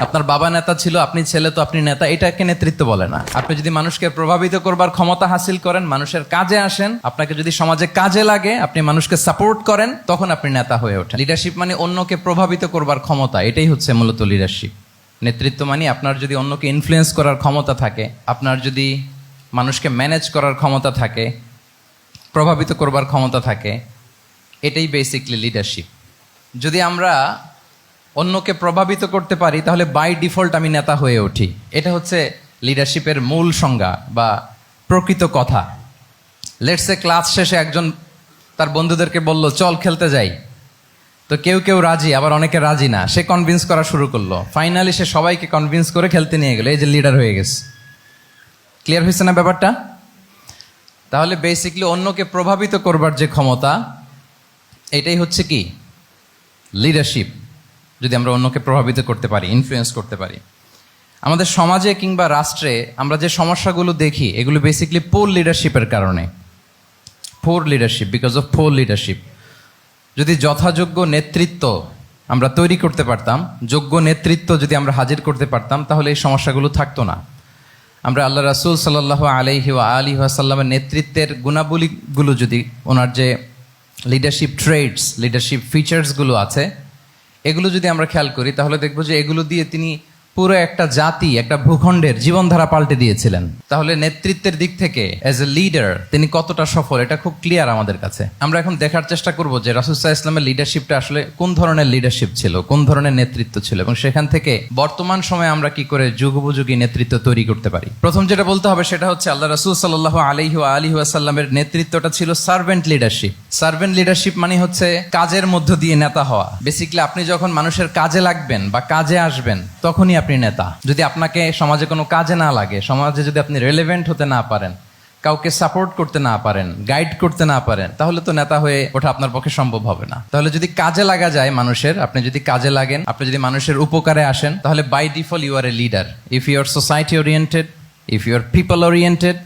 আপনার বাবা নেতা ছিল, আপনি ছেলে, তো আপনি নেতা, এটাকে নেতৃত্ব বলে না। আপনি যদি মানুষকে প্রভাবিত করবার ক্ষমতা হাসিল করেন, মানুষের কাজে আসেন, আপনাকে যদি সমাজে কাজে লাগে, আপনি মানুষকে সাপোর্ট করেন, তখন আপনি নেতা হয়ে ওঠেন। লিডারশিপ মানে অন্যকে প্রভাবিত করবার ক্ষমতা, এটাই হচ্ছে মূলত লিডারশিপ। নেতৃত্ব মানে আপনার যদি অন্যকে ইনফ্লুয়েন্স করার ক্ষমতা থাকে, আপনার যদি মানুষকে ম্যানেজ করার ক্ষমতা থাকে, প্রভাবিত করবার ক্ষমতা থাকে, এটাই বেসিকলি লিডারশিপ। যদি আমরা অন্যকে প্রভাবিত করতে পারি, তাহলে বাই ডিফল্ট আমি নেতা হয়ে উঠি। এটা হচ্ছে লিডারশিপের মূল সংজ্ঞা বা প্রকৃত কথা। লেটস সে ক্লাস শেষে একজন তার বন্ধুদেরকে বলল, চল খেলতে যাই। তো কেউ কেউ রাজি, আবার অনেকে রাজি না। সে কনভিন্স করা শুরু করলো, ফাইনালি সে সবাইকে কনভিন্স করে খেলতে নিয়ে গেল। এই যে লিডার হয়ে গেছে। ক্লিয়ার হয়েছে না ব্যাপারটা? তাহলে বেসিকলি অন্যকে প্রভাবিত করবার যে ক্ষমতা, এটাই হচ্ছে কি লিডারশিপ। যদি আমরা অন্যকে প্রভাবিত করতে পারি, ইনফ্লুয়েন্স করতে পারি। আমাদের সমাজে কিংবা রাষ্ট্রে আমরা যে সমস্যাগুলো দেখি, এগুলো বেসিকলি পোর লিডারশিপের কারণে। Poor leadership, because of poor leadership. যদি যথাযোগ্য নেতৃত্ব আমরা তৈরি করতে পারতাম, যোগ্য নেতৃত্ব যদি আমরা হাজির করতে পারতাম, তাহলে এই সমস্যাগুলো থাকতো না। আমরা আল্লাহ রাসূল সাল্লাল্লাহু আলাইহি ওয়া আলিহি ওয়াসাল্লামের নেতৃত্বের গুণাবলীগুলো, যদি ওনার যে লিডারশিপ ট্রেডস, লিডারশিপ ফিচার্সগুলো আছে, এগুলো যদি আমরা খেয়াল করি, তাহলে দেখবো যে এগুলো দিয়ে তিনি পুরো একটা জাতি, একটা ভূখণ্ডের জীবনধারা পাল্টে দিয়েছিলেন। তাহলে নেতৃত্বের দিক থেকে অ্যাজ এ লিডার তিনি কতটা সফল, এটা খুব ক্লিয়ার আমাদের কাছে। আমরা এখন দেখার চেষ্টা করব যে রাসূল সাল্লাল্লাহু আলাইহি ওয়াসাল্লামের লিডারশিপটা আসলে কোন ধরনের লিডারশিপ ছিল, কোন ধরনের নেতৃত্ব ছিল, এবং সেখান থেকে বর্তমান সময়ে আমরা কি করে যুগোপযোগী নেতৃত্ব তৈরি করতে পারি। প্রথম যেটা বলতে হবে সেটা হচ্ছে আল্লাহ রাসূল সাল্লাল্লাহু আলাইহি ওয়া আলিহি ওয়াসাল্লামের নেতৃত্বটা ছিল সার্ভেন্ট লিডারশিপ। সার্ভেন্ট লিডারশিপ মানে হচ্ছে কাজের মধ্য দিয়ে নেতা হওয়া। বেসিক্যালি আপনি যখন মানুষের কাজে লাগবেন বা কাজে আসবেন, তখনই আপনি নেতা। যদি আপনাকে সমাজে কোনো কাজে না লাগে, সমাজে যদি আপনি রেলেভেন্ট হতে না পারেন, কাউকে সাপোর্ট করতে না পারেন, গাইড করতে না পারেন, তাহলে তো নেতা হয়ে ওঠা আপনার পক্ষে সম্ভব হবে না। তাহলে যদি কাজে লাগা যায় মানুষের, আপনি যদি কাজে লাগেন, আপনি যদি মানুষের উপকারে আসেন, তাহলে by default you are a leader. If you are society oriented, if you are people oriented,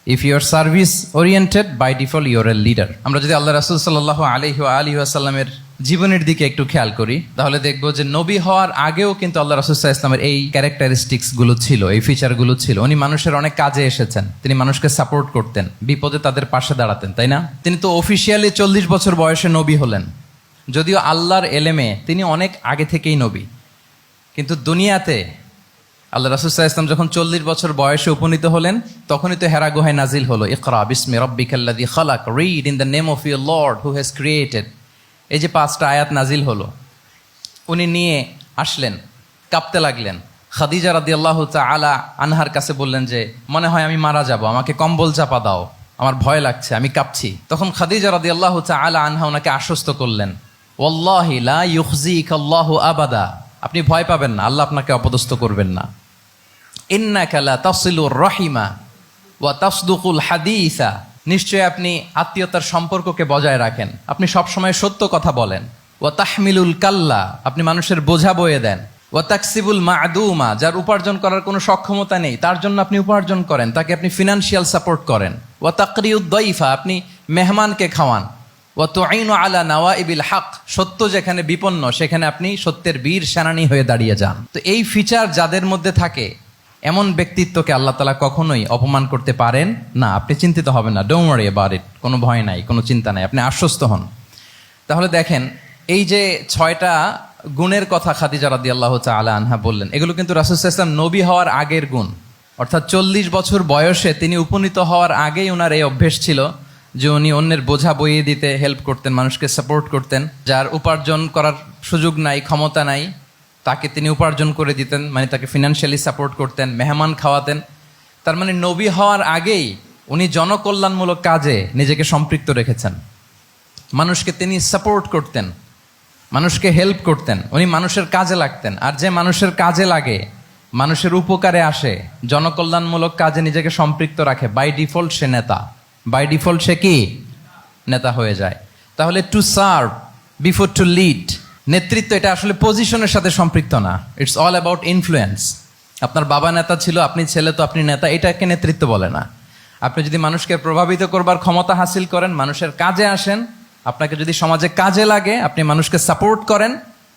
if you are service oriented, by default you are a leader. আমরা যদি আল্লাহ রাসূল সাল্লাল্লাহু আলাইহি ওয়া আলিহি ওয়াসাল্লামের জীবনের দিকে একটু খেয়াল করি, তাহলে দেখবো যে নবী হওয়ার আগেও কিন্তু আল্লাহ রাসূল সাল্লাল্লাহু আলাইহি ওয়াসাল্লামের এই ক্যারেক্টারিস্টিক্স গুলো ছিল, এই ফিচার গুলো ছিল। উনি মানুষের অনেক কাজে এসেছেন, তিনি মানুষকে সাপোর্ট করতেন, বিপদে তাদের পাশে দাঁড়াতেন, তাই না? তিনি তো অফিসিয়ালি 40 বছর বয়সে নবী হলেন, যদিও আল্লাহর এলেমে তিনি অনেক আগে থেকেই নবী। কিন্তু দুনিয়াতে আল্লাহ রাসূল সাল্লাল্লাহু আলাইহি ওয়াসাল্লাম যখন 40 বছর বয়সে উপনীত হলেন, তখনই তো হেরা গুহায় নাজিল হলো, ইকরা বিসমি রাব্বিকাল্লাযী খালাক, read in the name of your lord who has created. এই যে 5টা আয়াত নাজিল হলো, উনি নিয়ে আসলেন, কাঁপতে লাগলেন। খাদিজা রাদিয়াল্লাহু তাআলা আনহার কাছে বললেন যে, মনে হয় আমি মারা যাব, আমাকে কম্বল চাপা দাও, আমার ভয় লাগছে, আমি কাঁপছি। তখন খাদিজা রাদিয়াল্লাহু তাআলা আনহা ওনাকে আশ্বস্ত করলেন, ওয়াল্লাহি লা ইউখজিকাল্লাহু আবাদা, আপনি ভয় পাবেন না, আল্লাহ আপনাকে অপদস্থ করবেন না। ইন্নাকা লা তাসিলুর রাহিমা ওয়া তাসদুকুল হাদিসা, নিশ্চয় আপনি আত্মীয়তার সম্পর্ককে বজায় রাখেন, আপনি সবসময় সত্য কথা বলেন। ওয়া তাহমিলুল কাল্লা, আপনি মানুষের বোঝা বয়ে দেন। ওয়া তাকসিবুল মা'দুমা, যার উপার্জন করার কোনো সক্ষমতা নেই, তার জন্য আপনি উপার্জন করেন, তাকে আপনি ফিনান্সিয়াল সাপোর্ট করেন। ওয়া তাকরিউদ দাইফা, আপনি মেহমানকে খাওয়ান। ওয়া তুঈনু আলা নাওয়াইবিল হক, সত্য যেখানে বিপন্ন সেখানে আপনি সত্যের বীর সেনানী হয়ে দাঁড়িয়ে যান। তো এই ফিচার যাদের মধ্যে থাকে, এমন ব্যক্তিত্বকে আল্লাহ তাআলা কখনোই অপমান করতে পারেন না। আপনি চিন্তিত হবেন না, ডোন্ট ওয়ারি অ্যাবাউট ইট, কোনো ভয় নাই, কোনো চিন্তা নাই, আপনি আশ্বস্ত হন। তাহলে দেখেন, এই যে 6টা গুণের কথা খাদিজা রাদিয়াল্লাহু তাআলা আনহা বললেন, এগুলো কিন্তু রাসূল সাল্লাল্লাহু আলাইহি ওয়াসাল্লাম নবী হওয়ার আগের গুণ। অর্থাৎ 40 বছর বয়সে তিনি উপনীত হওয়ার আগেই ওনার এই অভ্যেস ছিল যে উনি অন্যের বোঝা বইয়ে দিতে হেল্প করতেন, মানুষকে সাপোর্ট করতেন। যার উপার্জন করার সুযোগ নাই, ক্ষমতা নাই, তাকে তিনি উপার্জন করে দিতেন, মানে তাকে ফিনান্সিয়ালি সাপোর্ট করতেন, মেহমান খাওয়াতেন। তার মানে নবী হওয়ার আগেই উনি জনকল্যাণমূলক কাজে নিজেকে সম্পৃক্ত রেখেছেন। মানুষকে তিনি সাপোর্ট করতেন, মানুষকে হেল্প করতেন, উনি মানুষের কাজে লাগতেন। আর যে মানুষের কাজে লাগে, মানুষের উপকারে আসে, জনকল্যাণমূলক কাজে নিজেকে সম্পৃক্ত রাখে, বাই ডিফল্ট সে নেতা। বাই ডিফল্ট সে কি নেতা হয়ে যায়। তাহলে to serve before to lead, নেতৃত্ব এটা আসলে পজিশনের সাথে সম্পৃক্ত না, ইটস অল অ্যাবাউট ইনফ্লুয়েন্স। আপনার বাবা নেতা ছিল, আপনি ছেলে, তো আপনি নেতা, এটাকে নেতৃত্ব বলে না। আপনি যদি মানুষকে প্রভাবিত করবার ক্ষমতা হাসিল করেন, মানুষের কাজে আসেন, আপনাকে যদি সমাজে কাজে লাগে, আপনি মানুষকে সাপোর্ট করেন,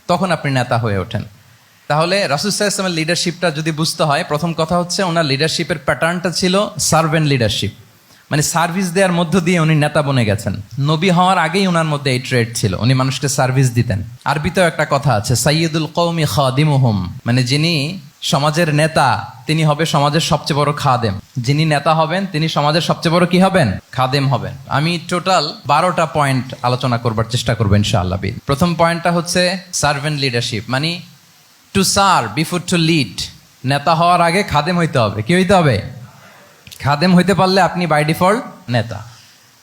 তখন আপনি নেতা হয়ে ওঠেন। তাহলে রাসূল সাল্লাল্লাহু আলাইহি ওয়াসাল্লামের লিডারশিপটা যদি বুঝতে হয়, প্রথম কথা হচ্ছে ওনার লিডারশিপের প্যাটার্নটা ছিল সার্ভেন্ট লিডারশিপ, মানে সার্ভিস দেওয়ার মধ্য দিয়ে উনি নেতা বনে গেছেন। নবী হওয়ার আগেই ওনার মধ্যে এই ট্রেড ছিল, উনি মানুষকে সার্ভিস দিতেন। আরবিতেও একটা কথা আছে, সাইয়্যিদুল কওমি খাদিমুহুম, মানে যিনি সমাজের নেতা তিনি হবে সমাজের সবচেয়ে বড় খাদেম। যিনি নেতা হবেন তিনি সমাজের সবচেয়ে বড় কি হবেন? খাদেম হবেন। আমি টোটাল 12টা পয়েন্ট আলোচনা করবার চেষ্টা করবো ইনশাআল্লাহ। প্রথম পয়েন্টটা হচ্ছে সার্ভেন্ট লিডারশিপ, মানে to serve before to lead. নেতা হওয়ার আগে খাদেম হইতে হবে। কি হইতে হবে? খাদেম হইতে পারলে আপনি বাই ডিফল্ট নেতা।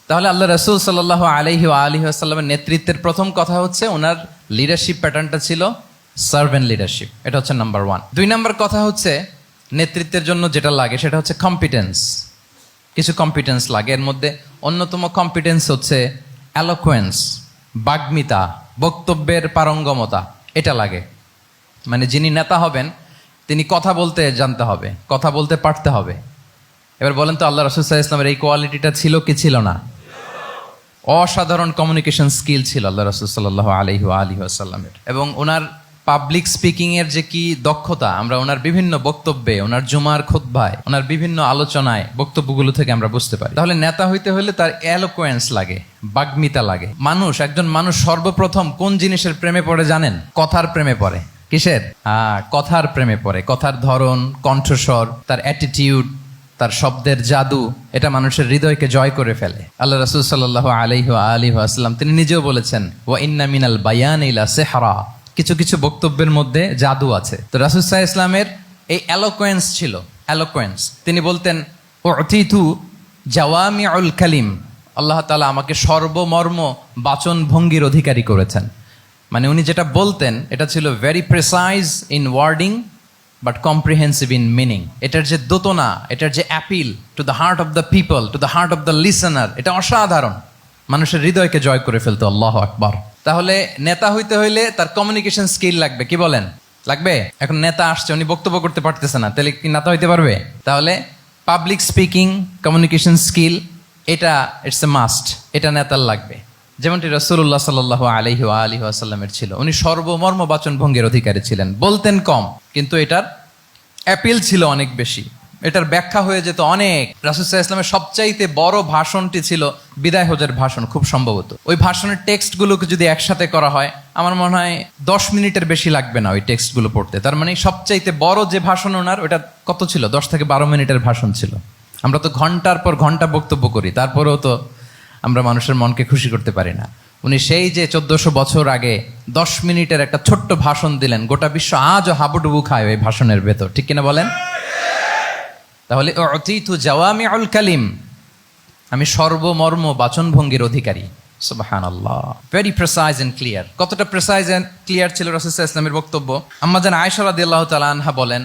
তাহলে আল্লাহ রাসূল সাল্লাল্লাহু আলাইহি ওয়া আলিহি ওয়াসাল্লামের নেতৃত্বের প্রথম কথা হচ্ছে ওনার লিডারশিপ প্যাটার্নটা ছিল সার্ভেন্ট লিডারশিপ। এটা হচ্ছে নাম্বার 1। 2 নাম্বার কথা হচ্ছে নেতৃত্বের জন্য যেটা লাগে সেটা হচ্ছে কম্পিটেন্স। কিছু কম্পিটেন্স লাগে, এর মধ্যে অন্যতম কম্পিটেন্স হচ্ছে অ্যালোকুয়েন্স, বাগ্মিতা, বক্তব্যের পারঙ্গমতা। এটা লাগে, মানে যিনি নেতা হবেন তিনি কথা বলতে জানতে হবে, কথা বলতে পারতে হবে। এবার বলেন তো আল্লাহ রাসূল সাল্লাল্লাহু আলাইহি ওয়াসাল্লামের এই কোয়ালিটিটা ছিল কি ছিল না? অসাধারণ কমিউনিকেশন স্কিল ছিল আল্লাহ রাসূল সাল্লাল্লাহু আলাইহি ওয়া আলিহি ওয়াসাল্লামের। এবং ওনার পাবলিক স্পিকিং এর যে কি দক্ষতা, আমরা ওনার বিভিন্ন বক্তব্যে, ওনার জুমার খুতবায়, ওনার বিভিন্ন আলোচনায়, বক্তব্যগুলো থেকে আমরা বুঝতে পারি। তাহলে নেতা হইতে হলে তার এলোকোয়েন্স লাগে, বাগ্মিতা লাগে। একজন মানুষ সর্বপ্রথম কোন জিনিসের প্রেমে পড়ে জানেন? কথার প্রেমে পড়ে। কিসের? কথার প্রেমে পড়ে। কথার ধরন, কণ্ঠস্বর, তার অ্যাটিটিউড, তার শব্দের জাদু, এটা মানুষের হৃদয়কে জয় করে ফেলে। আল্লাহ রাসূল সাল্লাল্লাহু আলাইহি ওয়া আলিহি ওয়াসাল্লাম তিনি নিজেও বলেছেন, ওয়া ইন্না মিনাল বায়ানি লা সিহরা, কিছু কিছু বক্তব্যের মধ্যে জাদু আছে। তো রাসূল সাল্লাল্লাহু আলাইহি ওয়াসাল্লামের এই এলোকোয়েন্স ছিল, এলোকোয়েন্স। তিনি বলতেন, উতিতু জাওয়ামিউল কালিম, আল্লাহ তাআলা আমাকে সর্বমর্ম বাচন ভঙ্গির অধিকারী করেছেন। মানে উনি যেটা বলতেন এটা ছিল very precise in wording but comprehensive in meaning. এটার যে দোতনা, এটার যে appeal to the heart of the people, to the heart of the listener, এটা অসাধারণ, মানুষের হৃদয়কে জয় করে ফেলতো। আল্লাহু আকবার। তাহলে নেতা হইতে হইলে তার কমিউনিকেশন স্কিল লাগবে। কি বলেন? লাগবে। এখন নেতা আসছে, উনি বক্তব্য করতে পারতেছে না, তাহলে কি নেতা হইতে পারবে? তাহলে পাবলিক স্পিকিং, কমিউনিকেশন স্কিল, এটা ইটস এ মাস্ট, এটা নেতার লাগবে। যেমনটি রাসূলুল্লাহ সাল্লাল্লাহু আলাইহি ওয়া আলিহি ওয়াসাল্লামের ছিল। উনি সর্বমর্ম বাচন ভঙ্গির অধিকারী ছিলেন। বলতেন কম, কিন্তু এটার অ্যাপিল ছিল অনেক বেশি, এটার ব্যাখ্যা হয়ে যেত অনেক। রাসূল সাল্লাল্লাহু আলাইহি ওয়াসাল্লামের সবচাইতে বড় ভাষণটি ছিল বিদায় হজের ভাষণ, খুব সম্ভবত। ওই ভাষণের টেক্সটগুলোকে যদি একসাথে করা হয়, আমার মনে হয় 10 মিনিটের বেশি লাগবে না ওই টেক্সটগুলো পড়তে। তার মানে সবচাইতে বড় যে ভাষণ ওনার, ওটা কত ছিল? 10 থেকে 12 মিনিটের ভাষণ ছিল। আমরা তো ঘন্টার পর ঘন্টা বক্তব্য করি, তারপরেও তো আমরা মানুষের মনকে খুশি করতে পারি না। উনি সেই যে 1400 বছর আগে 10 মিনিটের একটা ছোট্ট ভাষণ দিলেন, গোটা বিশ্ব আজও হাবুডুবু খায় ওই ভাষণের ভেতর। ঠিক কিনা বলেন? তাহলে উতিতু জাওয়ামিউল কালিম, আমি সর্বমর্ম বাচনভঙ্গির অধিকারী। সুবহানাল্লাহ, ভেরি প্রেসাইজ এন্ড ক্লিয়ার। কতটা প্রেসাইজ এন্ড ক্লিয়ার ছিল রাসূল সাল্লাল্লাহু আলাইহি ওয়াসাল্লামের বক্তব্য? আম্মাজান আয়েশা রাদিয়াল্লাহু তাআলা আনহা বলেন,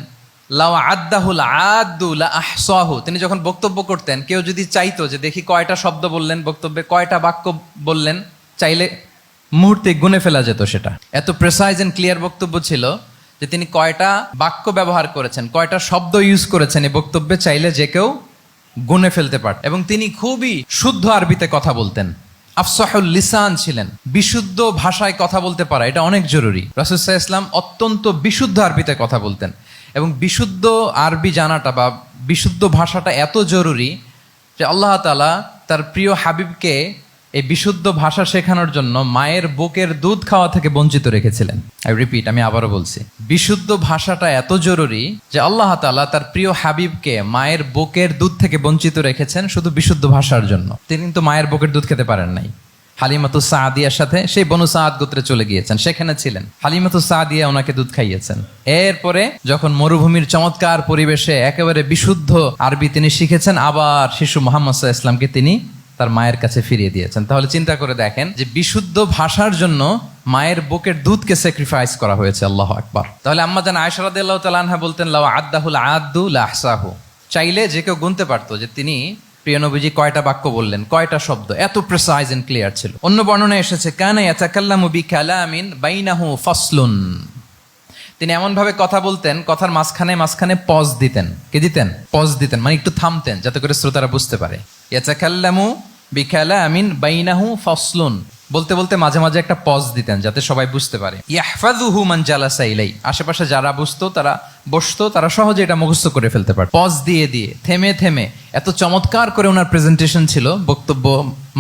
লাউ আদ্দাহুল আদ্দু লা আহসাহু, তিনি যখন বক্তব্য করতেন, কেউ যদি চাইতো যে দেখি কয়টা শব্দ বললেন বক্তব্যে, কয়টা বাক্য বললেন, চাইলে মুহূর্তে গুনে ফেলা যেত সেটা। এত প্রেসাইজ এন্ড ক্লিয়ার বক্তব্য ছিল যে তিনি কয়টা বাক্য ব্যবহার করেছেন, কয়টা শব্দ ইউজ করেছেন এই বক্তব্যে, চাইলে যে কেউ গুনে ফেলতে পারত। এবং তিনি খুবই শুদ্ধ আরবিতে কথা বলতেন, আফসাহুল লিসান ছিলেন। বিশুদ্ধ ভাষায় কথা বলতে পারা এটা অনেক জরুরি। রাসূল সাল্লাল্লাহু আলাইহি ওয়াসাল্লাম অত্যন্ত বিশুদ্ধ আরবিতে কথা বলতেন। এবং বিশুদ্ধ আরবি জানাটা বা বিশুদ্ধ ভাষাটা এত জরুরি যে আল্লাহ তাআলা তার প্রিয় হাবিবকে এই বিশুদ্ধ ভাষা শেখানোর জন্য মায়ের বুকের দুধ খাওয়া থেকে বঞ্চিত রেখেছিলেন। আমি আবারও বলছি, বিশুদ্ধ ভাষাটা এত জরুরি যে আল্লাহ তাআলা তার প্রিয় হাবিবকে মায়ের বুকের দুধ থেকে বঞ্চিত রেখেছেন শুধু বিশুদ্ধ ভাষার জন্য। তিনি কিন্তু মায়ের বুকের দুধ খেতে পারেন নাই। হালিমাতু সাদিয়ার সাথে সেই বনু সাদ গোত্রে চলে গিয়েছেন, সেখানে ছিলেন। হালিমাতু সাদিয়া ওনাকে দুধ খাইয়েছেন। এরপরে যখন মরুভূমির চমৎকার পরিবেশে একেবারে বিশুদ্ধ আরবি তিনি শিখেছেন, আবার শিশু মুহাম্মদ সাল্লাল্লাহু আলাইহি ওয়াসাল্লামকে তিনি তার মায়ের কাছে ফিরিয়ে দিয়েছেন। তাহলে চিন্তা করে দেখেন যে বিশুদ্ধ ভাষার জন্য মায়ের বুকের দুধকে স্যাক্রিফাইস করা হয়েছে। আল্লাহু আকবার। তাহলে আম্মাজান আয়েশা রাদিয়াল্লাহু তাআলা আনহা বলতেন, লাউ আদ্দাহুল আদ্দু লা আহসাহু, চাইলে যে কেউ গুনতে পারতো যে তিনি প্রিয় নবীজি কয়টা বাক্য বললেন, কয়টা শব্দ। এত প্রেসাইজ এন্ড ক্লিয়ার ছিল। অন্য বর্ণনায় এসেছে, কানা ইয়াতাকাল্লামু বিকালামিন বাইনাহু ফাসলুন, তিনি এমন ভাবে কথা বলতেন, কথার মাঝখানে মাঝখানে পজ দিতেন। কি দিতেন? পজ দিতেন, মানে একটু থামতেন যাতে করে শ্রোতারা বুঝতে পারে। ইয়াতাকাল্লামু বিকালামিন বাইনাহু ফাসলুন, বলতে বলতে মাঝে মাঝে একটা পজ দিতেন যাতে সবাই বুঝতে পারে। ইয়াহফাযুহু মান জালাসা ইলাই, আশেপাশে যারা বুঝতো তারা বসতো, তারা সহজে এটা মুখস্থ করে ফেলতে পারত। পজ দিয়ে দিয়ে থেমে থেমে এত চমৎকার করে ওনার প্রেজেন্টেশন ছিল, বক্তব্য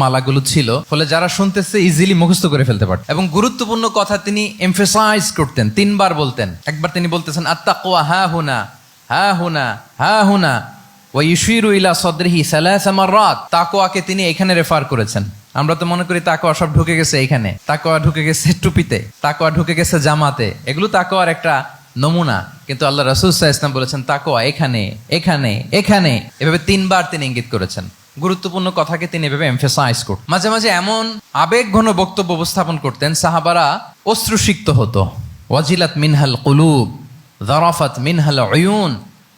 মালাগুলো ছিল, ফলে যারা শুনতেছে ইজিলি মুখস্থ করে ফেলতে পারত। এবং গুরুত্বপূর্ণ কথা তিনি এমফেসাইজ করতেন, 3 বার বলতেন। একবার তিনি বলতেছেন আত্তাকওয়া হা হুনা হা হুনা হা হুনা ওয়া ইউশিরু ইলা সাদরিহি সালাসা মাররাত। তাকওয়াকে তিনি এখানে রেফার করেছেন। আমরা তো মনে করি তাকওয়া সব ঢুকে গেছে এখানে, তাকওয়া ঢুকে গেছে টুপিতে, তাকওয়া ঢুকে গেছে জামাতে, এগুলো তাকওয়ার একটা নমুনা। কিন্তু আল্লাহ রাসূল সাল্লাল্লাহু আলাইহি ওয়াসাল্লাম বলেছেন তাকওয়া এখানে এখানে এখানে, এভাবে 3 বার তিনি ইঙ্গিত করেছেন। গুরুত্বপূর্ণ কথাকে তিনি এভাবে এমফেসাইজ করতেন। মাঝে মাঝে এমন আবেগঘন বক্তব্য উপস্থাপন করতেন, সাহাবারা অশ্রুসিক্ত হতো। ওয়াজিলাত মিনহাল কুলুব যারাফাত মিনহাল উয়ুন,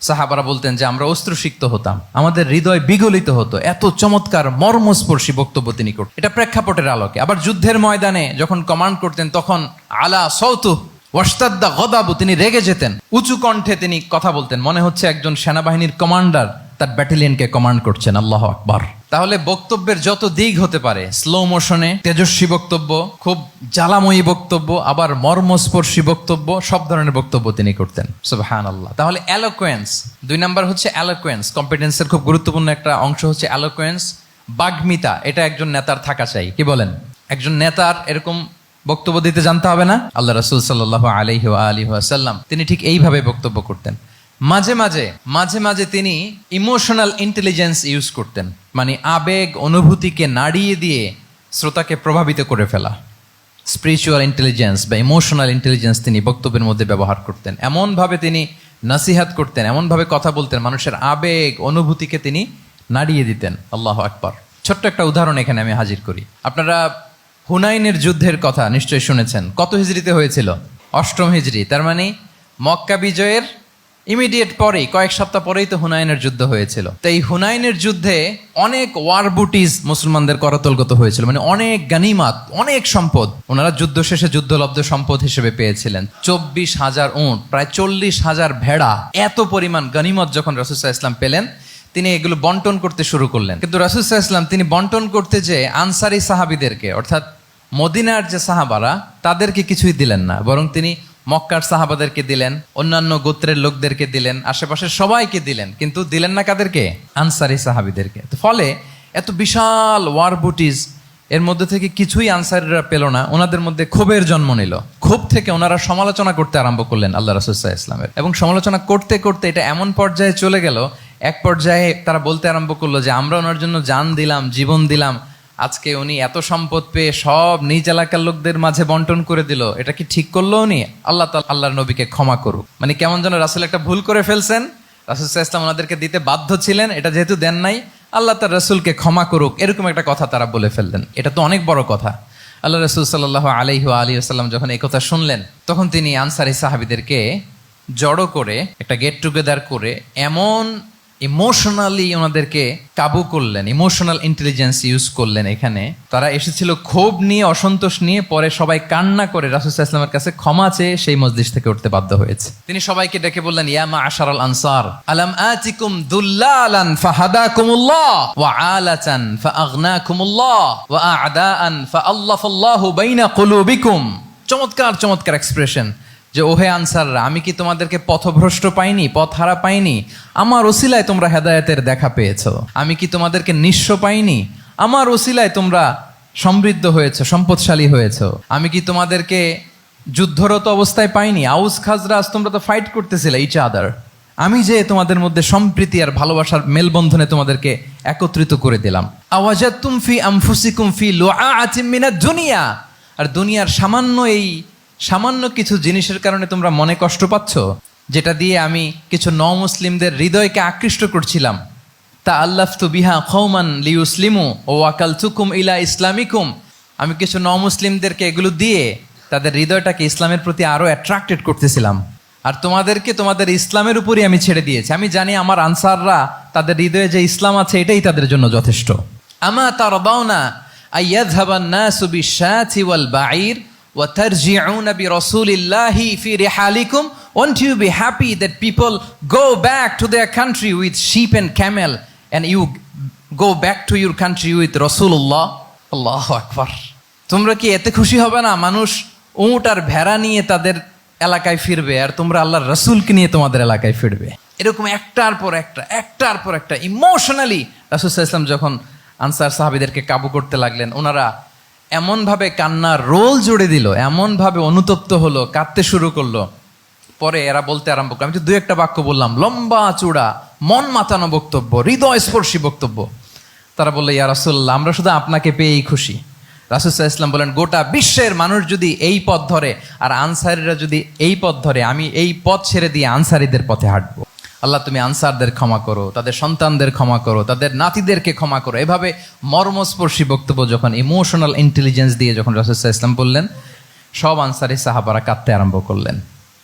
সাহাবারা বলতেন যে আমরা অশ্রুসিক্ত হতাম, আমাদের হৃদয় বিগলিত হতো, এত চমৎকার মর্মস্পর্শী বক্তব্য তিনি করতেন। এটা প্রেক্ষাপটের আলোকে। আবার যুদ্ধের ময়দানে যখন কমান্ড করতেন তখন আলা সাউতু ওয়াশতাদ্দা গদাবু, তিনি রেগে যেতেন, উঁচু কণ্ঠে তিনি কথা বলতেন, মনে হচ্ছে একজন সেনাবাহিনীর কমান্ডার তার ব্যাটালিয়নকে কমান্ড করছেন। আল্লাহু আকবার। তাহলে বক্তব্যের যত দিক হতে পারে, স্লো মোশনে তেজস্বী বক্তব্য, খুব জ্বালাময়ী বক্তব্য, আবার মর্মস্পর্শী বক্তব্য, সব ধরনের বক্তব্য তিনি করতেন। সুবহানাল্লাহ। তাহলে এলোকোয়েন্স, 2 নাম্বার হচ্ছে এলোকোয়েন্স। কম্পিটেন্সের খুব গুরুত্বপূর্ণ একটা অংশ হচ্ছে এলোকোয়েন্স, বাগ্মিতা। এটা একজন নেতার থাকা চাই। কি বলেন? একজন নেতার এরকম বক্তব্য দিতে জানতে হবে না? আল্লাহ রাসূল সাল্লাল্লাহু আলাইহি ওয়া আলিহি ওয়াসাল্লাম তিনি ঠিক এইভাবে বক্তব্য করতেন। মাঝে মাঝে তিনি ইমোশনাল ইন্টেলিজেন্স ইউজ করতেন, মানে আবেগ অনুভূতিকে নাড়িয়ে দিয়ে শ্রোতাকে প্রভাবিত করে ফেলা। স্পিরিচুয়াল ইন্টেলিজেন্স বা ইমোশনাল ইন্টেলিজেন্স তিনি বক্তব্যের মধ্যে ব্যবহার করতেন। এমনভাবে তিনি নাসিহাত করতেন, এমনভাবে কথা বলতেন, মানুষের আবেগ অনুভূতিকে তিনি নাড়িয়ে দিতেন। আল্লাহু আকবার। ছোট্ট একটা উদাহরণ এখানে আমি হাজির করি। আপনারা হুনাইনের যুদ্ধের কথা নিশ্চয়ই শুনেছেন। কত হিজরিতে হয়েছিল? 8ম হিজরি। তার মানে মক্কা বিজয়ের ইমিডিয়েট পরেই, কয়েক সপ্তাহ পরেই তো হুনাইনের যুদ্ধ হয়েছিল। তো এই হুনাইনের যুদ্ধে অনেক ওয়ার বুটিজ মুসলমানদের করতলগত হয়েছিল, মানে অনেক গানিমাত, অনেক সম্পদ ওনারা যুদ্ধ শেষে যুদ্ধলব্ধ সম্পদ হিসেবে পেয়েছিলেন। 24,000 উট, প্রায় 40,000 ভেড়া, এত পরিমাণ গানিমত যখন রাসূল সাল্লাল্লাহু আলাইহি ওয়াসাল্লাম পেলেন, তিনি এগুলো বন্টন করতে শুরু করলেন। কিন্তু রাসূল সাল্লাল্লাহু আলাইহি ওয়াসাল্লাম তিনি বন্টন করতে যে আনসারি সাহাবীদেরকে, অর্থাৎ মদিনার যে সাহাবারা, তাদেরকে কিছুই দিলেন না, বরং তিনি মক্কার সাহাবাদেরকে দিলেন, অন্যান্য গোত্রের লোকদেরকে দিলেন, আশেপাশের সবাইকে দিলেন, কিন্তু দিলেন না কাদেরকে? আনসারি সাহাবীদেরকে। তো ফলে এত বিশাল ওয়ার বুটিজ, এর মধ্যে থেকে কিছুই আনসারিরা পেল না। ওনাদের মধ্যে ক্ষোভের জন্ম নিল। ক্ষোভ থেকে ওনারা সমালোচনা করতে আরম্ভ করলেন আল্লাহ রাসূল সাল্লাল্লাহু আলাইহি ওয়াসাল্লামের। এবং সমালোচনা করতে করতে এটা এমন পর্যায়ে চলে গেল, এক পর্যায়ে তারা বলতে আরম্ভ করলো যে আমরা ওনার জন্য জান দিলাম, জীবন দিলাম, আজকে উনি এত সম্পদ পেয়ে সব নিজ এলাকার লোকদের মাঝে বন্টন করে দিল, এটা কি ঠিক করলো উনি? আল্লাহ তাআলা আল্লাহর নবীকে ক্ষমা করুক। মানে কেমন যেন রাসূল একটা ভুল করে ফেলছেন, রাসূল সাল্লাল্লাহু আলাইহি ওয়াসাল্লাম ওনাদেরকে দিতে বাধ্য ছিলেন, এটা যেহেতু দেন নাই, আল্লাহ তার রাসূলকে ক্ষমা করুক, এরকম একটা কথা তারা বলে ফেললেন। এটা তো অনেক বড় কথা। আল্লাহ রাসূল সাল্লাল্লাহু আলাইহি ওয়া আলিহি ওয়াসাল্লাম যখন এই কথা শুনলেন, তখন তিনি আনসারী সাহাবীদেরকে জড়ো করে একটা গেট টুগেদার করে এমন ইমোশনালি ওনাদেরকে কাবু করলেন, ইমোশনাল ইন্টেলিজেন্স ইউজ করলেন। এখানে তারা এসেছিল ক্ষোভ নিয়ে, অসন্তোষ নিয়ে, পরে সবাই কান্না করে রাসূল সাল্লাল্লাহু আলাইহি ওয়াসাল্লামের কাছে ক্ষমা চেয়ে সেই মজলিস থেকে উঠতে বাধ্য হয়েছে। তিনি সবাইকে ডেকে বললেন, ইয়া মা'আশারাল আনসার আলাম আতিকুম দুল্লালান ফাহাদাকুমুল্লাহ ওয়া আলাতান ফাআগনাকুমুল্লাহ ওয়া আ'দাআন ফাআল্লাফাল্লাহু বাইনা কুলুবিকুম। চমৎকার চমৎকার এক্সপ্রেশন, যে ওহে আনসাররা, আমি কি তোমাদেরকে পথভ্রষ্ট পাইনি, পথহারা পাইনি? আমার ওসিলায় তোমরা হেদায়েতের দেখা পেয়েছো। আমি কি তোমাদেরকে নিঃস্ব পাইনি? আমার ওসিলায় তোমরা সমৃদ্ধ হয়েছো, সম্পদশালী হয়েছো। আমি কি তোমাদেরকে যুদ্ধরত অবস্থায় পাইনি? আউস খাজরাজ তোমরা তো ফাইট করতেছিলে ইচ আদার। আমি যে তোমাদের মধ্যে সম্প্রীতি আর ভালোবাসার মেলবন্ধনে তোমাদেরকে একত্রিত করে দিলাম। আওয়াজাতুম ফি আনফুসিকুম ফি লুআআতিম মিনাদ দুনিয়া, আর দুনিয়ার সামান্য কিছু জিনিসের কারণে তোমরা মনে কষ্ট পাচ্ছ, যেটা দিয়ে আমি কিছু মুসলিমদের হৃদয়কে আকৃষ্ট করছিলাম। তা আল্লাফতু বিহা কওমান লিউসলিমু ওয়া ওয়াকালতুকুম ইলা ইসলামিকুম। আমি কিছু মুসলিমদেরকে এগুলো দিয়ে তাদের হৃদয়টাকে ইসলামের প্রতি আরো অ্যাট্রাক্টেড করতেছিলাম, আর তোমাদেরকে তোমাদের ইসলামের উপরই আমি ছেড়ে দিয়েছি। আমি জানি আমার আনসাররা, তাদের হৃদয়ে যে ইসলাম আছে এটাই তাদের জন্য যথেষ্ট। আমা তারদাউনা আইয়াযহাবান নাসু বিশ-শাতি ওয়াল বাঈর ওয়া তারজিউনা বিরাসূলিল্লাহি ফি রিহালিকুম। Won't you be happy that people go back to their country with sheep and camel, and you go back to your country with Rasulullah? Allahu Akbar. তো তোমরা কি এতে খুশি হবে না মানুষ উট আর ভেড়া নিয়ে তাদের এলাকায় ফিরবে, আর তোমরা আল্লাহর রাসূলকে নিয়ে তোমাদের এলাকায় ফিরবে? এরকম একটার পর একটা ইমোশনালি রাসূল সাল্লাল্লাহু আলাইহি ওয়াসাল্লাম যখন আনসার সাহাবীদেরকে কাবু করতে লাগলেন, ওনারা এমনভাবে কান্নার রোল জুড়ে দিল, এমনভাবে অনুতপ্ত হলো, কাঁদতে শুরু করলো। পরে এরা বলতে আরম্ভ করলো, আমি তো 2-1 বাক্য বললাম, লম্বা চূড়া মন মাতানো বক্তব্য, হৃদয়স্পর্শী বক্তব্য। তারা বললো, ইয়া রাসূলুল্লাহ, আমরা শুধু আপনাকে পেয়েই খুশি। রাসূল সাল্লাল্লাহু আলাইহি ওয়াসাল্লাম বলেন, গোটা বিশ্বের মানুষ যদি এই পথ ধরে আর আনসারীরা যদি এই পথ ধরে, আমি এই পথ ছেড়ে দিয়ে আনসারীদের পথে হাঁটবো। আল্লাহ তুমি আনসারদের ক্ষমা করো, তাদের সন্তানদের ক্ষমা করো, তাদের নাতিদেরকে ক্ষমা করো। এভাবে মর্মস্পর্শী বক্তব্য যখন ইমোশনাল ইন্টেলিজেন্স দিয়ে যখন রাসূল সাল্লাল্লাহু আলাইহি ওয়াসাল্লাম বললেন, সব আনসারী সাহাবারা কাঁদতে আরম্ভ করলেন।